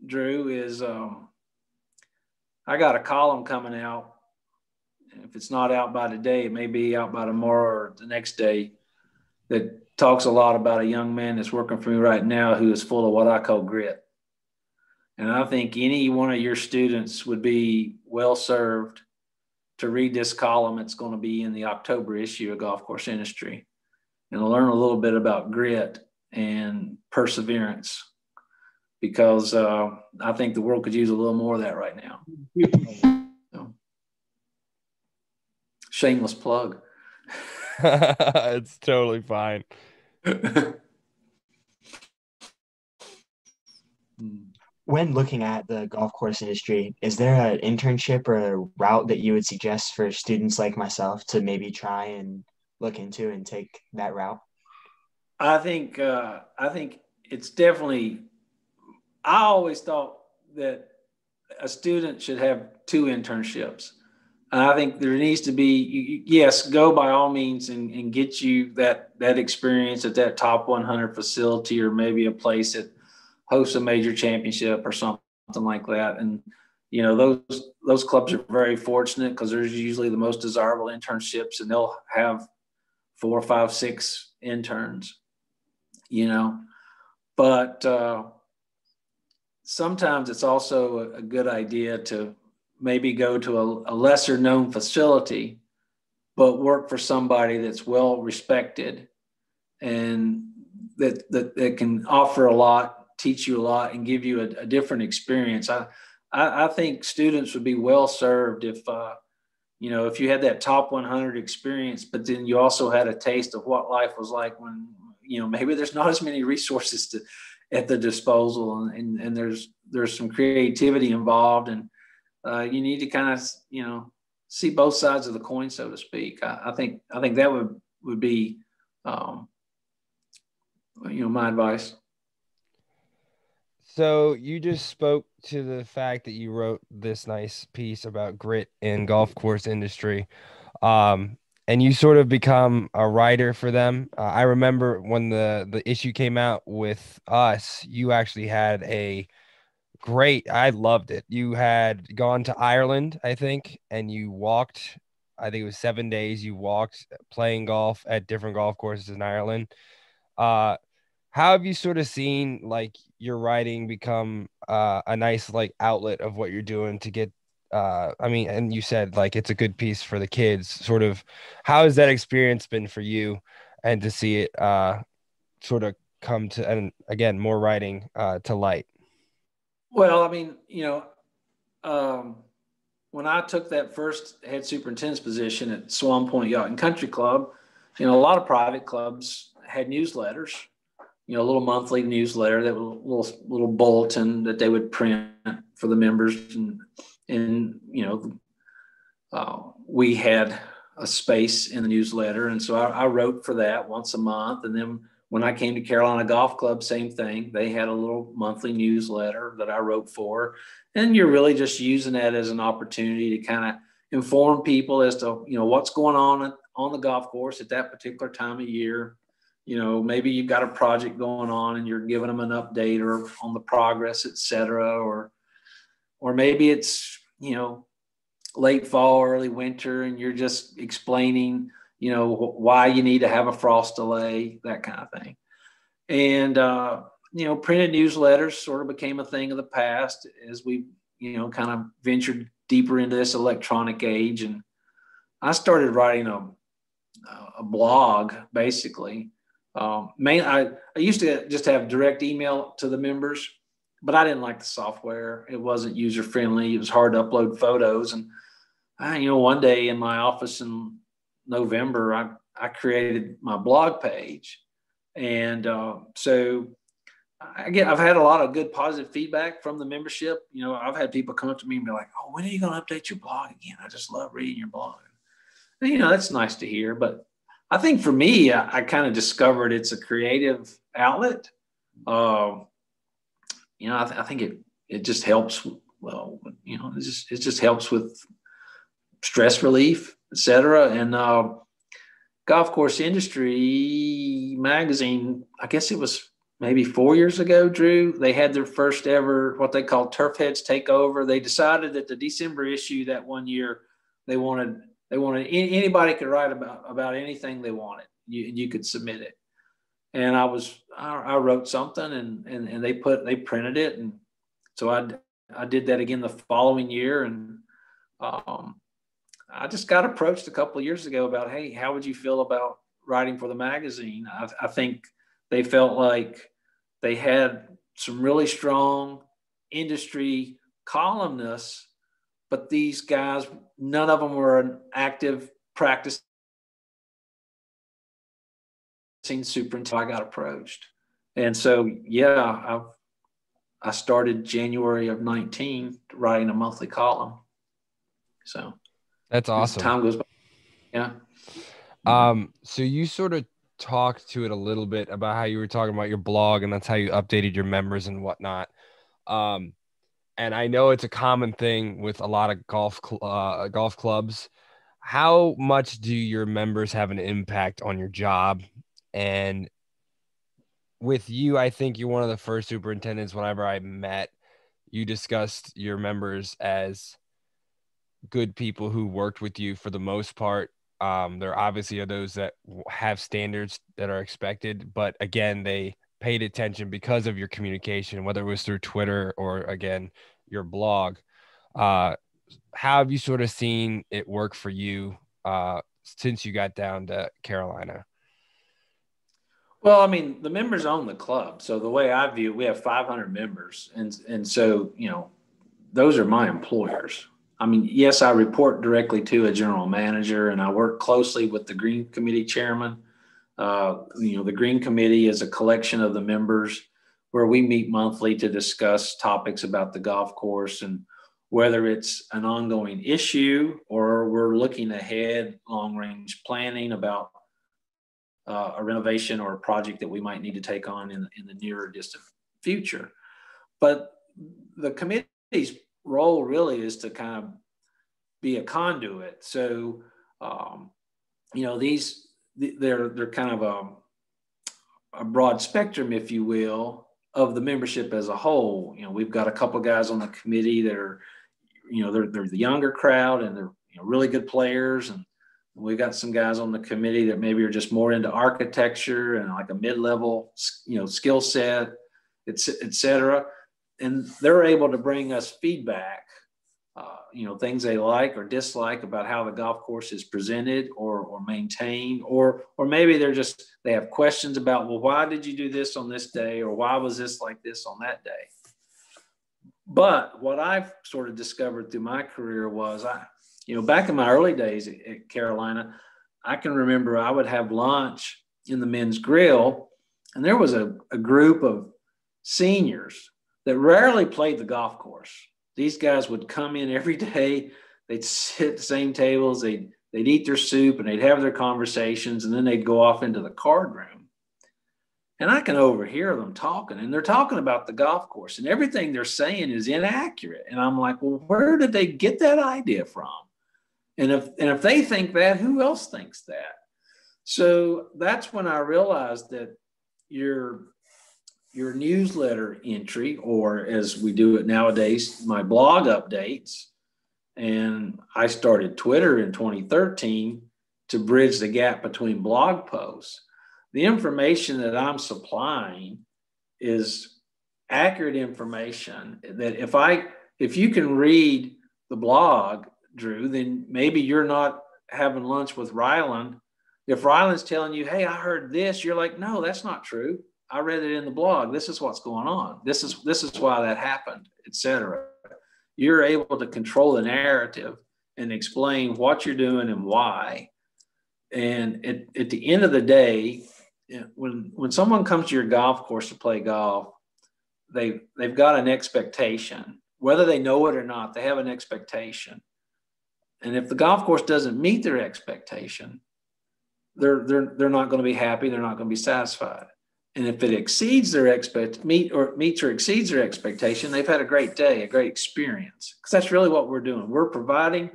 Drew, is I got a column coming out. If it's not out by today, it may be out by tomorrow or the next day, that talks a lot about a young man that's working for me right now who is full of what I call grit. And I think any one of your students would be well served to read this column. It's going to be in the October issue of Golf Course Industry, and learn a little bit about grit and perseverance, because I think the world could use a little more of that right now. So, shameless plug. It's totally fine. When looking at the golf course industry, is there an internship or a route that you would suggest for students like myself to maybe try and look into and take that route? I think it's definitely. I always thought that a student should have 2 internships. And I think there needs to be, yes, go by all means and get you that experience at that top 100 facility, or maybe a place that hosts a major championship or something like that. And, those clubs are very fortunate because there's usually the most desirable internships, and they'll have 4, 5, 6 interns, but sometimes it's also a good idea to maybe go to a lesser known facility, but work for somebody that's well respected and that can offer a lot, teach you a lot, and give you a different experience. I think students would be well served if, if you had that top 100 experience, but then you also had a taste of what life was like when, maybe there's not as many resources at the disposal, and there's some creativity involved, and you need to kind of, see both sides of the coin, so to speak. I think that would be, my advice. So you just spoke to the fact that you wrote this nice piece about grit in golf course industry. And you sort of become a writer for them. I remember when the issue came out with us, you actually had I loved it. You had gone to Ireland, I think, and you walked, I think it was 7 days. You walked playing golf at different golf courses in Ireland. How have you sort of seen like your writing become a nice like outlet of what you're doing to get and you said like it's a good piece for the kids, sort of how has that experience been for you, and to see it sort of come to, and again, more writing to light? Well, when I took that first head superintendent's position at Swan Point Yacht and Country Club, a lot of private clubs had newsletters, a little monthly newsletter that was a little bulletin that they would print for the members. And we had a space in the newsletter. And so I wrote for that once a month. And then when I came to Carolina Golf Club, same thing. They had a little monthly newsletter that I wrote for. And you're really just using that as an opportunity to kind of inform people as to, what's going on the golf course at that particular time of year. Maybe you've got a project going on and you're giving them an update or on the progress, et cetera. Or maybe it's, late fall, early winter, and you're just explaining, why you need to have a frost delay, that kind of thing. And, printed newsletters sort of became a thing of the past as we, kind of ventured deeper into this electronic age. And I started writing a blog, basically. I used to just have direct email to the members, but I didn't like the software. It wasn't user friendly. It was hard to upload photos. And one day in my office in November, I created my blog page. And so I've had a lot of good positive feedback from the membership. I've had people come up to me and be like, "Oh, when are you going to update your blog again? I just love reading your blog." And, that's nice to hear. But I think for me, I kind of discovered it's a creative outlet. I think it just helps. Well, it just helps with stress relief, et cetera. And Golf Course Industry magazine, I guess it was maybe 4 years ago, Drew, they had their first ever, what they call Turf Heads Takeover. They decided that the December issue that one year, they wanted anybody could write about anything they wanted. You could submit it. And I wrote something and they printed it. And so I did that again the following year. And I just got approached a couple of years ago about, hey, how would you feel about writing for the magazine? I think they felt like they had some really strong industry columnists, but these guys, none of them were an active practicing superintendent. I got approached. And so, I started January of 19 writing a monthly column. So that's awesome. As time goes by. Yeah. So you sort of talked to it a little bit about how you were talking about your blog and that's how you updated your members and whatnot. And I know it's a common thing with a lot of golf clubs. How much do your members have an impact on your job? And with you, I think you're one of the first superintendents. Whenever I met, you discussed your members as good people who worked with you for the most part. There obviously are those that have standards that are expected, but again, they paid attention because of your communication, whether it was through Twitter or again, your blog. How have you sort of seen it work for you since you got down to Carolina? Well, the members own the club. So the way I view it, we have 500 members. And so, those are my employers. Yes, I report directly to a general manager and I work closely with the Green Committee chairman. The Green Committee is a collection of the members where we meet monthly to discuss topics about the golf course and whether it's an ongoing issue or we're looking ahead, long-range planning about a renovation or a project that we might need to take on in the near or distant future. But the committee's role really is to kind of be a conduit. So, they're kind of a broad spectrum, if you will, of the membership as a whole. We've got a couple of guys on the committee that are, they're the younger crowd and they're really good players. And we've got some guys on the committee that maybe are just more into architecture and like a mid-level, skill set, et cetera. And they're able to bring us feedback, things they like or dislike about how the golf course is presented or maintained, or maybe they have questions about, well, why did you do this on this day? Or why was this like this on that day? But what I've sort of discovered through my career was back in my early days at Carolina, I can remember I would have lunch in the men's grill, and there was a group of seniors that rarely played the golf course. These guys would come in every day. They'd sit at the same tables. They'd eat their soup and they'd have their conversations, and then they'd go off into the card room. And I can overhear them talking, and they're talking about the golf course, and everything they're saying is inaccurate. And I'm like, well, where did they get that idea from? And if they think that, who else thinks that? So that's when I realized that your newsletter entry, or as we do it nowadays, my blog updates, and I started Twitter in 2013 to bridge the gap between blog posts. The information that I'm supplying is accurate information that if you can read the blog, Drew, then maybe you're not having lunch with Ryland. If Ryland's telling you, hey, I heard this, you're like, no, that's not true. I read it in the blog. This is what's going on. This is why that happened, etc. You're able to control the narrative and explain what you're doing and why. And at the end of the day, when someone comes to your golf course to play golf, they've got an expectation. Whether they know it or not, they have an expectation. And if the golf course doesn't meet their expectation, they're not going to be happy. They're not going to be satisfied. And if it exceeds their meets or exceeds their expectation, they've had a great day, a great experience. Because that's really what we're doing. We're providing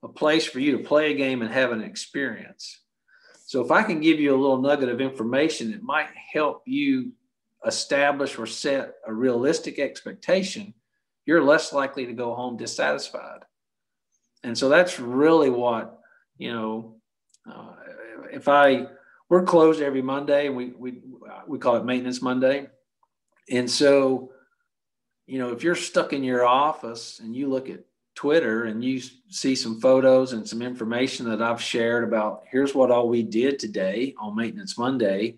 a place for you to play a game and have an experience. So if I can give you a little nugget of information, it might help you establish or set a realistic expectation, you're less likely to go home dissatisfied. And so that's really what, we're closed every Monday, and we call it Maintenance Monday. And so, if you're stuck in your office and you look at Twitter and you see some photos and some information that I've shared about, here's what all we did today on Maintenance Monday.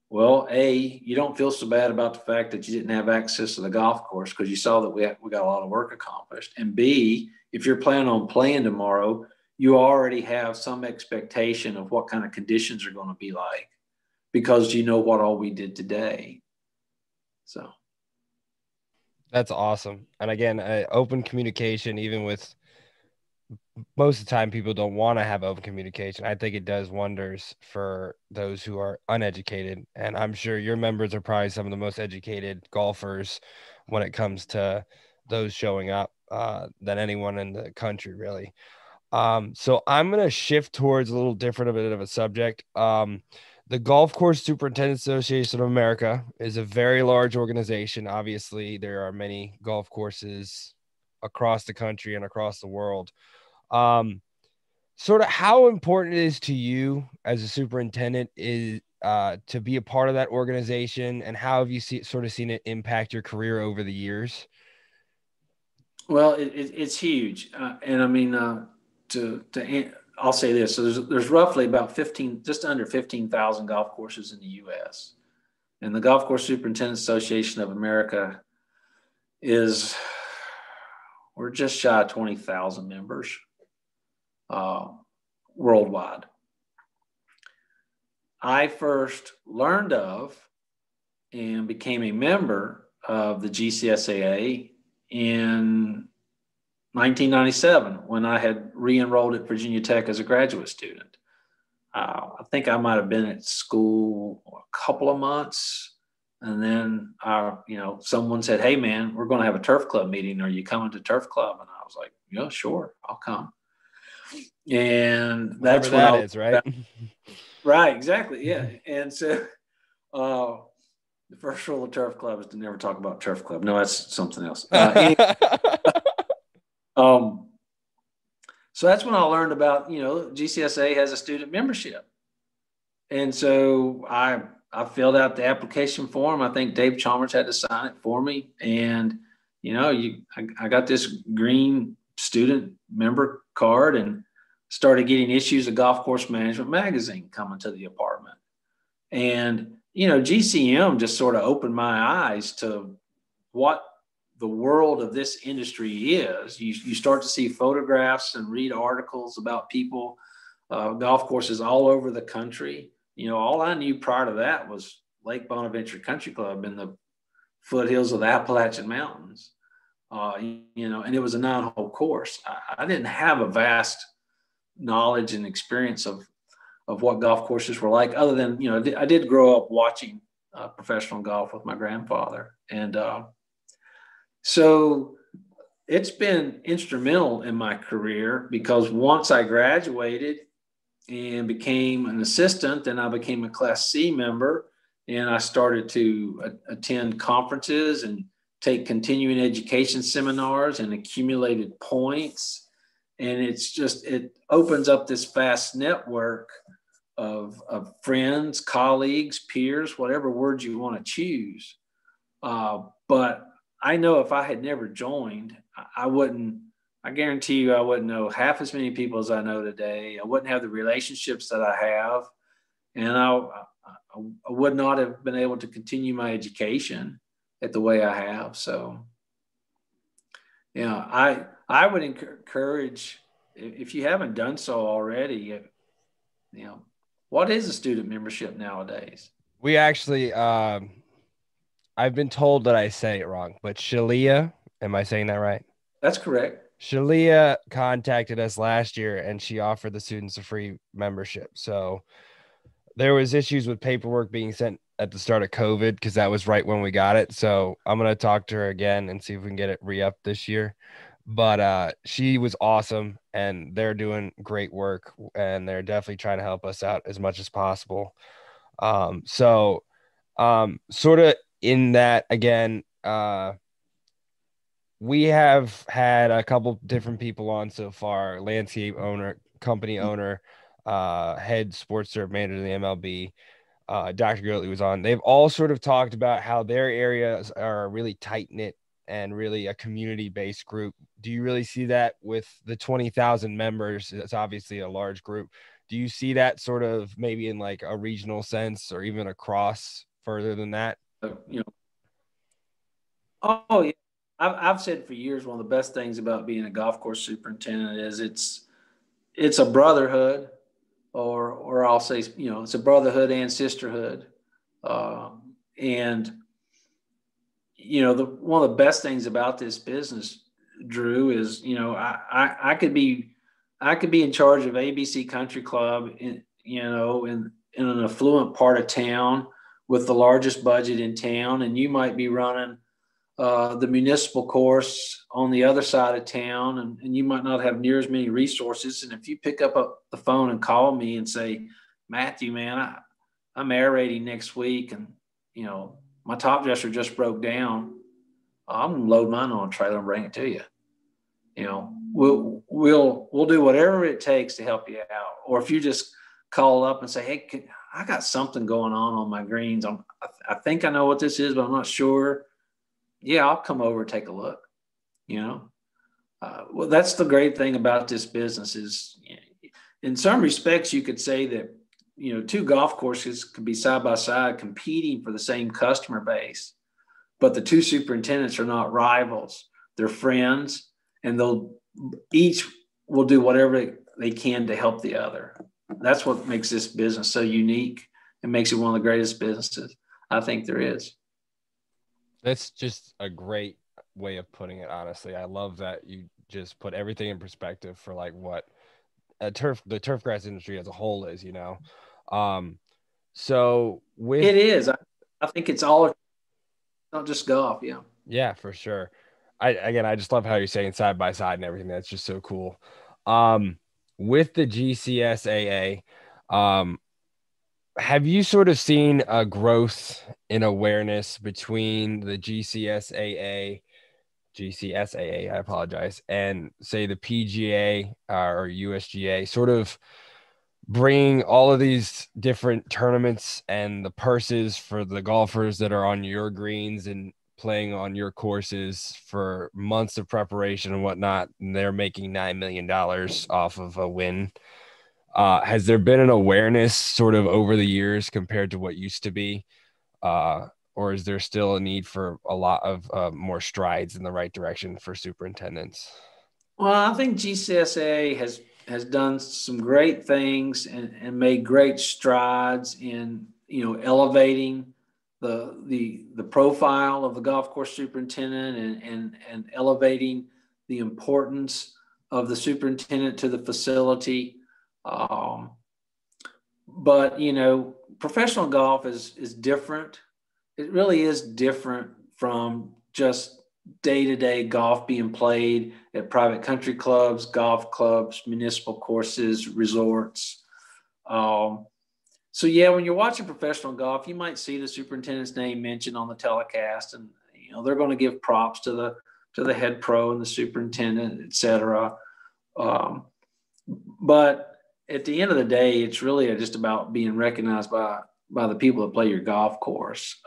Well, A, you don't feel so bad about the fact that you didn't have access to the golf course because you saw that we got a lot of work accomplished. And B, if you're planning on playing tomorrow, you already have some expectation of what kind of conditions are going to be like because you know what all we did today. So. That's awesome. And again, open communication, even with most of the time people don't want to have open communication, I think it does wonders for those who are uneducated. And I'm sure your members are probably some of the most educated golfers when it comes to those showing up than anyone in the country, really. So I'm going to shift towards a little different, a bit of a subject. The Golf Course Superintendent Association of America is a very large organization. Obviously, there are many golf courses across the country and across the world. Sort of how important it is to you as a superintendent is to be a part of that organization, and how have you seen it impact your career over the years? Well, it's huge. And I mean, I'll say this. So there's roughly about just under 15,000 golf courses in the U.S. And the Golf Course Superintendent Association of America we're just shy of 20,000 members worldwide. I first learned of and became a member of the GCSAA in 1997, when I had re-enrolled at Virginia Tech as a graduate student. I think I might have been at school a couple of months, and then someone said, "Hey man, we're going to have a turf club meeting. Are you coming to turf club?" And I was like, "Yeah, sure, I'll come." And that's whatever that is, right? Right, exactly, yeah. And so the first rule of turf club is to never talk about turf club. No, that's something else. So that's when I learned about, GCSA has a student membership. And so I filled out the application form. I think Dave Chalmers had to sign it for me. And, I got this green student member card and started getting issues of Golf Course Management magazine coming to the apartment. And, GCM just sort of opened my eyes to what the world of this industry is. You start to see photographs and read articles about people, golf courses all over the country. All I knew prior to that was Lake Bonaventure Country Club in the foothills of the Appalachian Mountains. And it was a 9-hole course. I didn't have a vast knowledge and experience of what golf courses were like, other than, I did grow up watching professional golf with my grandfather. And so it's been instrumental in my career, because once I graduated and became an assistant, then I became a Class C member, and I started to attend conferences and take continuing education seminars and accumulated points. And it opens up this vast network of friends, colleagues, peers, whatever words you want to choose. But I know if I had never joined, I guarantee you I wouldn't know half as many people as I know today. I wouldn't have the relationships that I have. And I would not have been able to continue my education at the way I have. So, I would encourage, if you haven't done so already, what is a student membership nowadays? We actually, I've been told that I say it wrong, but Shalia, am I saying that right? That's correct. Shalia contacted us last year, and she offered the students a free membership. So there was issues with paperwork being sent at the start of COVID, because that was right when we got it. So I'm going to talk to her again and see if we can get it re-upped this year. But she was awesome, and they're doing great work, and they're definitely trying to help us out as much as possible. Sort of in that, again, we have had a couple different people on so far: landscape owner, company owner, head sports serve manager of the MLB. Dr. Goatley was on. They've all sort of talked about how their areas are really tight-knit and really a community-based group. Do you really see that with the 20,000 members? It's obviously a large group. Do you see that sort of maybe in like a regional sense, or even across further than that? Oh yeah. I've said for years, one of the best things about being a golf course superintendent is it's a brotherhood, or I'll say, it's a brotherhood and sisterhood. And one of the best things about this business, Drew, is, I could be in charge of ABC Country Club in an affluent part of town with the largest budget in town, and you might be running the municipal course on the other side of town, and you might not have near as many resources. And if you pick up the phone and call me and say, Matthew, man, I'm aerating next week, and my top dresser just broke down, I'm gonna load mine on a trailer and bring it to you. We'll do whatever it takes to help you out. Or if you just call up and say, hey, I got something going on my greens. I think I know what this is, but I'm not sure. Yeah, I'll come over and take a look. Well, that's the great thing about this business is, in some respects, you could say that, two golf courses could be side by side competing for the same customer base, but the two superintendents are not rivals. They're friends, and each will do whatever they can to help the other. That's what makes this business so unique and makes it one of the greatest businesses I think there is. That's just a great way of putting it, honestly. I love that you just put everything in perspective for like what the turfgrass industry as a whole is, So it is. I think it's all, not just golf. Yeah. Yeah, for sure. I just love how you're saying side by side and everything. That's just so cool. With the GCSAA, have you sort of seen a growth in awareness between the GCSAA, I apologize, and say the PGA or USGA, sort of bringing all of these different tournaments and the purses for the golfers that are on your greens and playing on your courses for months of preparation and whatnot, and they're making $9 million off of a win? Has there been an awareness sort of over the years compared to what used to be? Or or is there still a need for a lot of more strides in the right direction for superintendents? Well, I think GCSA has done some great things and made great strides in, elevating the profile of the golf course superintendent and elevating the importance of the superintendent to the facility. But professional golf is different. It really is different from just day-to-day golf being played at private country clubs, golf clubs, municipal courses, resorts. So yeah, when you're watching professional golf, you might see the superintendent's name mentioned on the telecast, and they're going to give props to the head pro and the superintendent, et cetera. But at the end of the day, it's really just about being recognized by the people that play your golf course.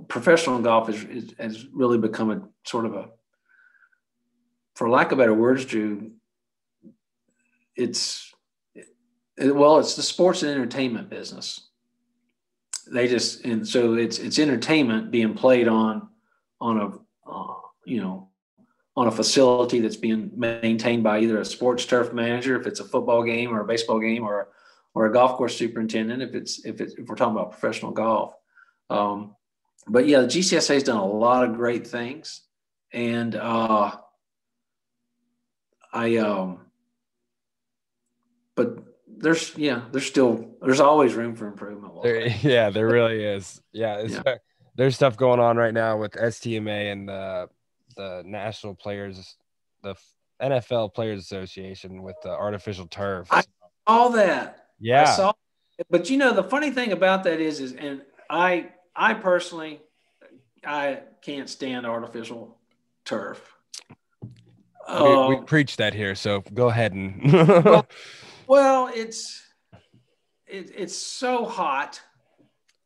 Professional golf has really become a sort of for lack of better words, Drew, it's the sports and entertainment business. So it's entertainment being played on a facility that's being maintained by either a sports turf manager, if it's a football game or a baseball game, or a golf course superintendent, if we're talking about professional golf. But yeah, the GCSA has done a lot of great things, and but there's always room for improvement. There really is. There's stuff going on right now with STMA and the National Players, the NFL Players Association with the artificial turf. I saw that. Yeah. But the funny thing about that is and I personally, I can't stand artificial turf. We preach that here, so go ahead and. well, it's so hot.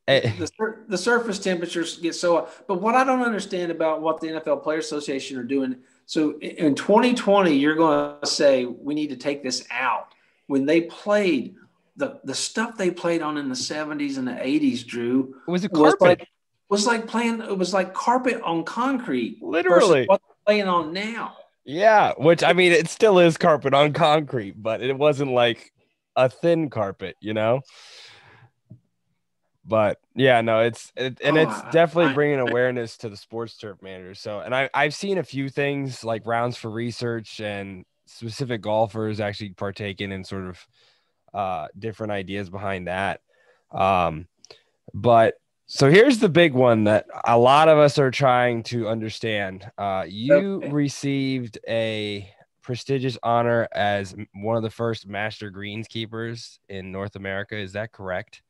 The surface temperatures get so hot. But what I don't understand about what the NFL Players Association are doing, so in 2020, you're going to say we need to take this out. When they played, the stuff they played on in the 70s and the 80s, Drew, was it carpet? It was like carpet on concrete. Literally. What they're playing on now. Yeah, which I mean, it still is carpet on concrete, but it wasn't like a thin carpet, But yeah, no, it's definitely bringing awareness to the sports turf managers. So, and I've seen a few things like rounds for research and specific golfers actually partaking in sort of different ideas behind that. But so here's the big one that a lot of us are trying to understand. You received a prestigious honor as one of the first master greenskeepers in North America. Is that correct?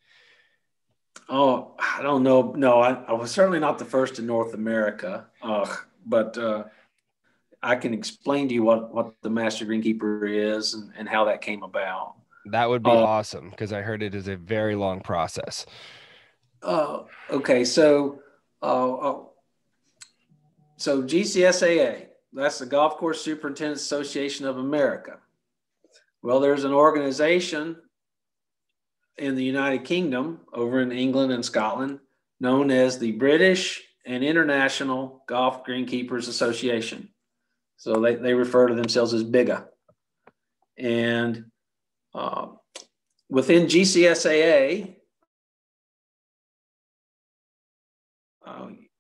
Oh, I don't know. No, I was certainly not the first in North America, but I can explain to you what the master greenkeeper is and how that came about. That would be awesome, because I heard it is a very long process. Okay, so GCSAA, that's the Golf Course Superintendents Association of America. Well, there's an organization in the United Kingdom, over in England and Scotland, known as the British and International Golf Greenkeepers Association. So they refer to themselves as BIGA. And within GCSAA,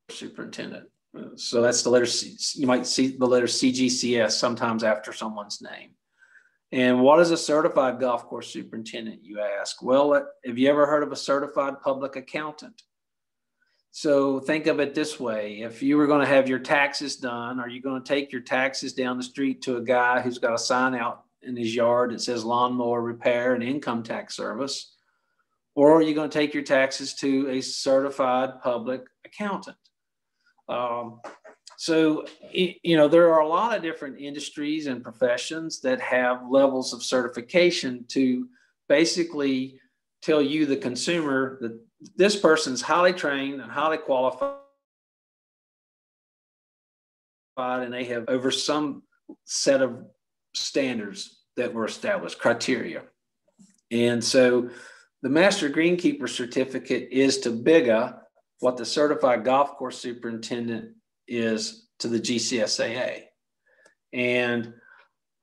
superintendent. So that's the letter C. You might see the letter CGCS sometimes after someone's name. And what is a certified golf course superintendent, you ask? Well, have you ever heard of a certified public accountant? So think of it this way. If you were going to have your taxes done, are you going to take your taxes down the street to a guy who's got a sign out in his yard that says lawnmower repair and income tax service? Or are you going to take your taxes to a certified public accountant? So, there are a lot of different industries and professions that have levels of certification to basically tell you, the consumer, that this person's highly trained and highly qualified, and they have over some set of standards that were established, criteria. And so the Master Greenkeeper certificate is to BIGA what the certified golf course superintendent is to the GCSAA. And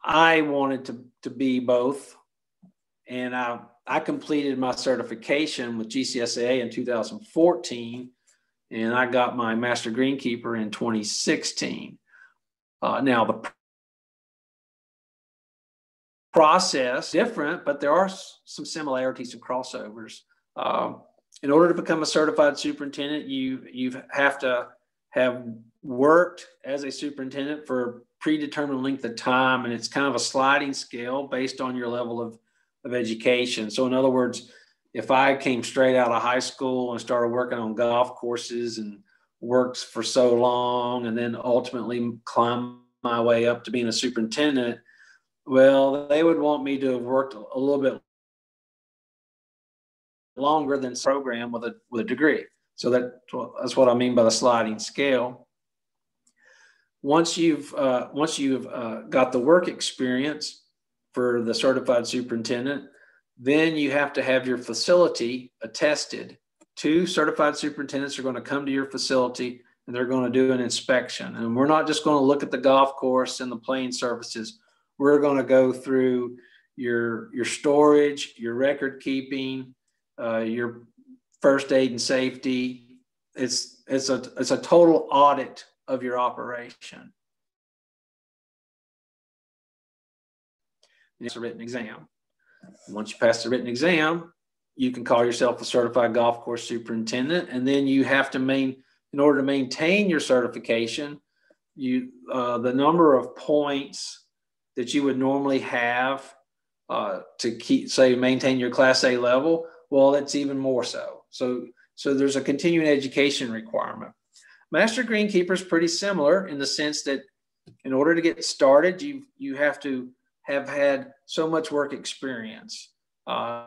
I wanted to be both. And I completed my certification with GCSAA in 2014, and I got my Master Greenkeeper in 2016. Now, the process different, but there are some similarities and crossovers. In order to become a certified superintendent, you have to have worked as a superintendent for a predetermined length of time, and it's kind of a sliding scale based on your level of education. So in other words, if I came straight out of high school and started working on golf courses and worked for so long and then ultimately climbed my way up to being a superintendent, well, they would want me to have worked a little bit longer than program with a degree. So that's what I mean by the sliding scale. Once you've got the work experience for the certified superintendent, then you have to have your facility attested. 2 certified superintendents are going to come to your facility and they're going to do an inspection. And we're not just going to look at the golf course and the playing surfaces. We're going to go through your storage, your record keeping, your first aid and safety. It's a total audit of your operation. It's a written exam. Once you pass the written exam, you can call yourself a certified golf course superintendent, and then you have to in order to maintain your certification, the number of points that you would normally have to maintain your Class A level, well, it's even more so. So there's a continuing education requirement. Master Greenkeeper is pretty similar in the sense that in order to get started, you have to have had so much work experience. And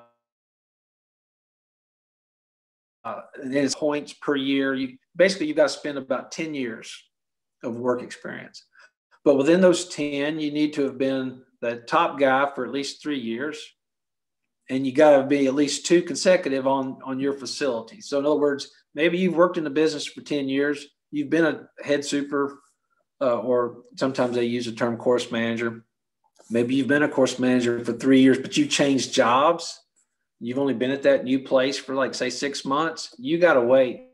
it's points per year. You've got to spend about 10 years of work experience. But within those 10, you need to have been the top guy for at least 3 years. And you got to be at least 2 consecutive on your facility. So in other words, maybe you've worked in the business for 10 years. You've been a head super, or sometimes they use the term course manager. Maybe you've been a course manager for 3 years, but you changed jobs. You've only been at that new place for like, say, 6 months. You got to wait.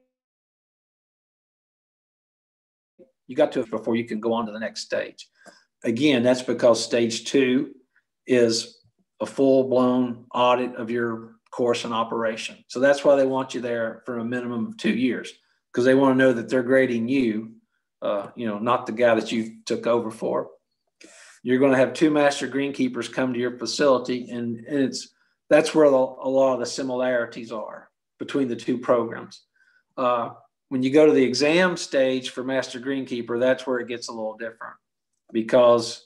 You got to before you can go on to the next stage. Again, that's because stage 2 is a full-blown audit of your course and operation. So that's why they want you there for a minimum of 2 years, because they want to know that they're grading you, not the guy that you took over for. You're going to have 2 master greenkeepers come to your facility, and that's where a lot of the similarities are between the 2 programs. When you go to the exam stage for master greenkeeper, that's where it gets a little different, because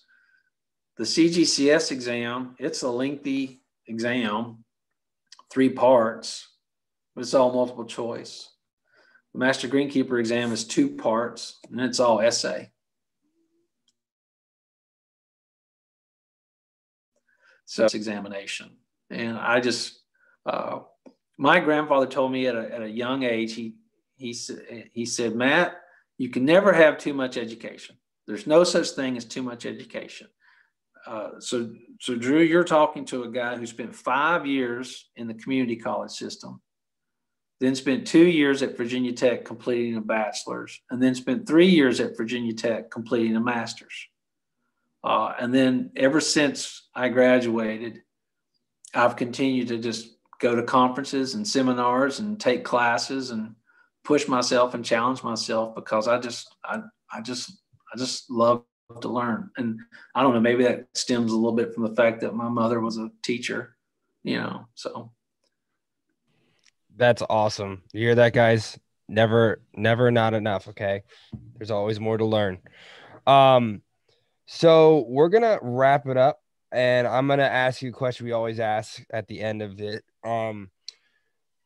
the CGCS exam, it's a lengthy exam, 3 parts, but it's all multiple choice. The master greenkeeper exam is 2 parts, and it's all essay. So it's examination. And my grandfather told me at a young age, he said, Matt, you can never have too much education. There's no such thing as too much education. So Drew, you're talking to a guy who spent 5 years in the community college system, then spent 2 years at Virginia Tech completing a bachelor's, and then spent 3 years at Virginia Tech completing a master's. And then ever since I graduated, I've continued to just go to conferences and seminars and take classes and push myself and challenge myself, because I just love to learn. And I don't know, maybe that stems a little bit from the fact that my mother was a teacher, so. That's awesome. You hear that, guys? Never not enough. Okay. There's always more to learn. So we're going to wrap it up, and I'm going to ask you a question we always ask at the end of it.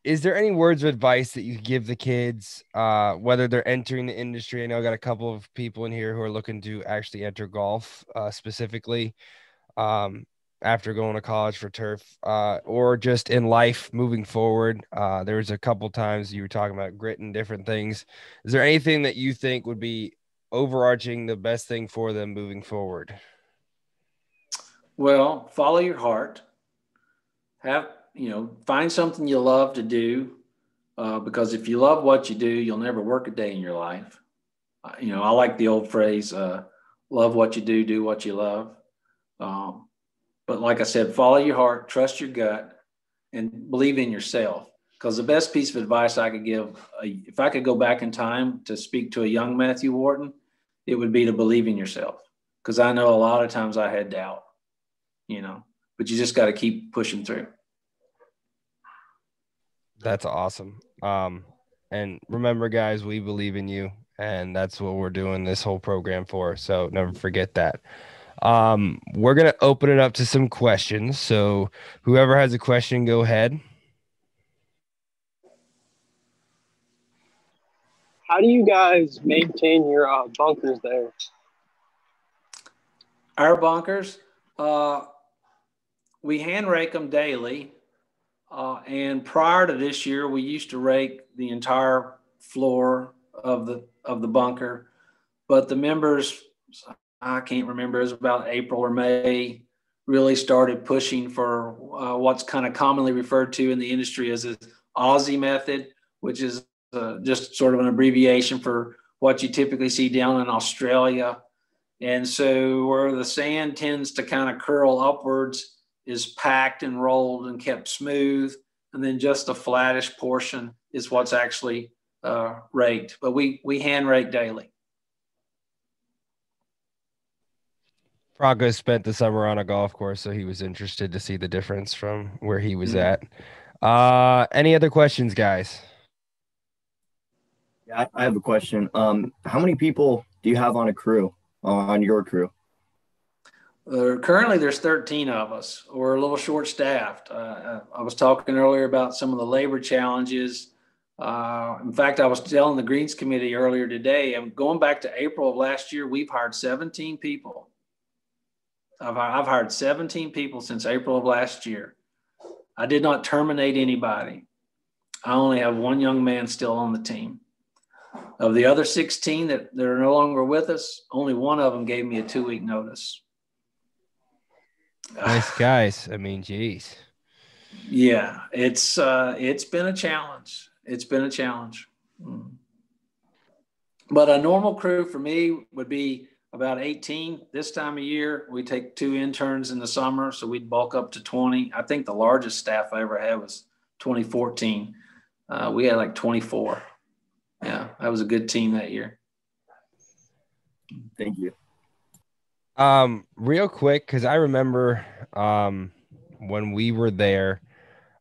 Is there any words of advice that you give the kids, whether they're entering the industry? I know I got a couple of people in here who are looking to actually enter golf specifically. after going to college for turf, or just in life moving forward? There was a couple times you were talking about grit and different things. Is there anything that you think would be overarching the best thing for them moving forward? Well, follow your heart. Find something you love to do, because if you love what you do, you'll never work a day in your life. I like the old phrase, love what you do what you love. But like I said, follow your heart, trust your gut, and believe in yourself. Because the best piece of advice I could give, if I could go back in time to speak to a young Matthew Wharton, it would be to believe in yourself. Because I know a lot of times I had doubt, but you just got to keep pushing through. That's awesome. And remember, guys, we believe in you, and that's what we're doing this whole program for. So never forget that. We're going to open it up to some questions. So whoever has a question, go ahead. How do you guys maintain your bunkers there? Our bunkers, we hand rake them daily. And prior to this year, we used to rake the entire floor of the bunker. But the members, I can't remember, it was about April or May, really started pushing for what's kind of commonly referred to in the industry as the Aussie Method, which is just sort of an abbreviation for what you typically see down in Australia. And so where the sand tends to kind of curl upwards is packed and rolled and kept smooth. And then just a flattish portion is what's actually raked. But we hand rake daily. Praga spent the summer on a golf course, so he was interested to see the difference from where he was at. Any other questions, guys? Yeah, I have a question. How many people do you have on a crew, on your crew? Currently, there's 13 of us. We're a little short-staffed. I was talking earlier about some of the labor challenges. In fact, I was telling the Greens Committee earlier today, and going back to April of last year, we've hired 17 people. I've hired 17 people since April of last year. I did not terminate anybody. I only have one young man still on the team. Of the other 16 that are no longer with us, only one of them gave me a 2-week notice. Nice guys. I mean, geez. Yeah, it's been a challenge. It's been a challenge. But a normal crew for me would be about 18 this time of year. We take 2 interns in the summer, so we'd bulk up to 20. I think the largest staff I ever had was 2014. We had like 24. Yeah, that was a good team that year. Thank you. Real quick, because I remember when we were there,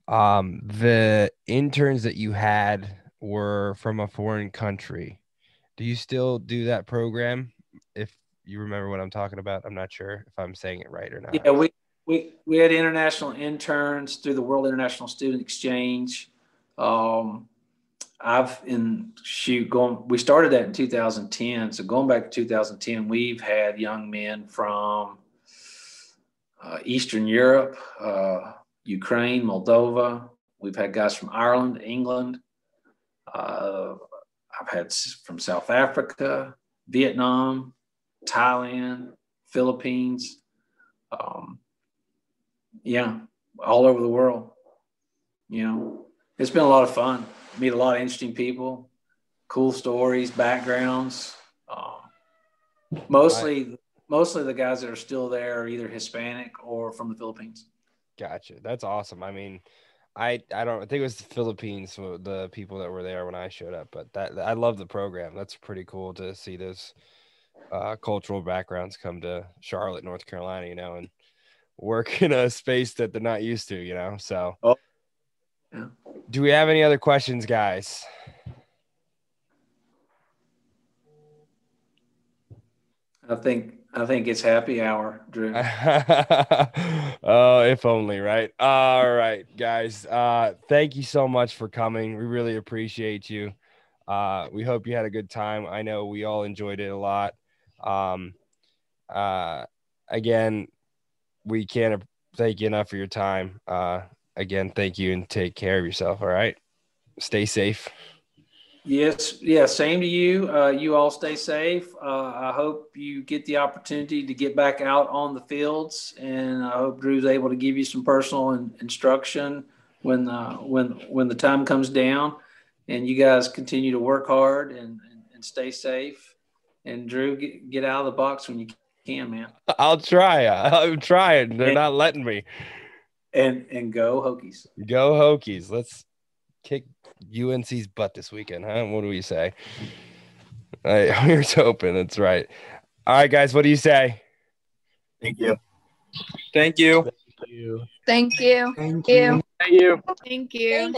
the interns that you had were from a foreign country. Do you still do that program? If you remember what I'm talking about, I'm not sure if I'm saying it right or not. Yeah, we had international interns through the World International Student Exchange. We started that in 2010. So going back to 2010, we've had young men from Eastern Europe, Ukraine, Moldova. We've had guys from Ireland, England. I've had from South Africa, Vietnam, Thailand, Philippines. Yeah, all over the world. It's been a lot of fun. Meet a lot of interesting people, cool stories, backgrounds. Mostly the guys that are still there are either Hispanic or from the Philippines. Gotcha. That's awesome. I mean, I think it was the Philippines, the people that were there when I showed up, but I love the program. That's pretty cool to see those cultural backgrounds come to Charlotte, North Carolina, and work in a space that they're not used to, so. Oh. Yeah. Do we have any other questions, guys? I think it's happy hour, Drew. Oh, if only, right? All right, guys. Thank you so much for coming. We really appreciate you. We hope you had a good time. I know we all enjoyed it a lot. Again, we can't thank you enough for your time. Again, thank you and take care of yourself. All right. Stay safe. Yes. Yeah. Same to you. You all stay safe. I hope you get the opportunity to get back out on the fields, and I hope Drew's able to give you some personal instruction when the time comes down, and you guys continue to work hard and stay safe. And Drew, get out of the box when you can, man. I'll try. I'm trying. They're not letting me. And go Hokies. Go Hokies. Let's kick UNC's butt this weekend, huh? What do we say? Here's hoping. That's right. All right, guys. What do you say? Thank you. Thank you. Thank you. Thank you. Thank you. Thank you. Thank you.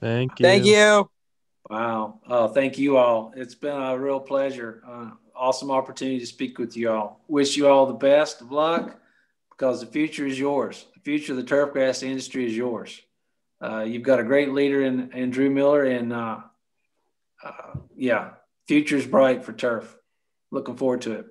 Thank you. Thank you. Wow. Oh, thank you all. It's been a real pleasure. Awesome opportunity to speak with you all. Wish you all the best of luck, because the future is yours. The future of the turfgrass industry is yours. You've got a great leader in Drew Miller, and future's bright for turf. Looking forward to it.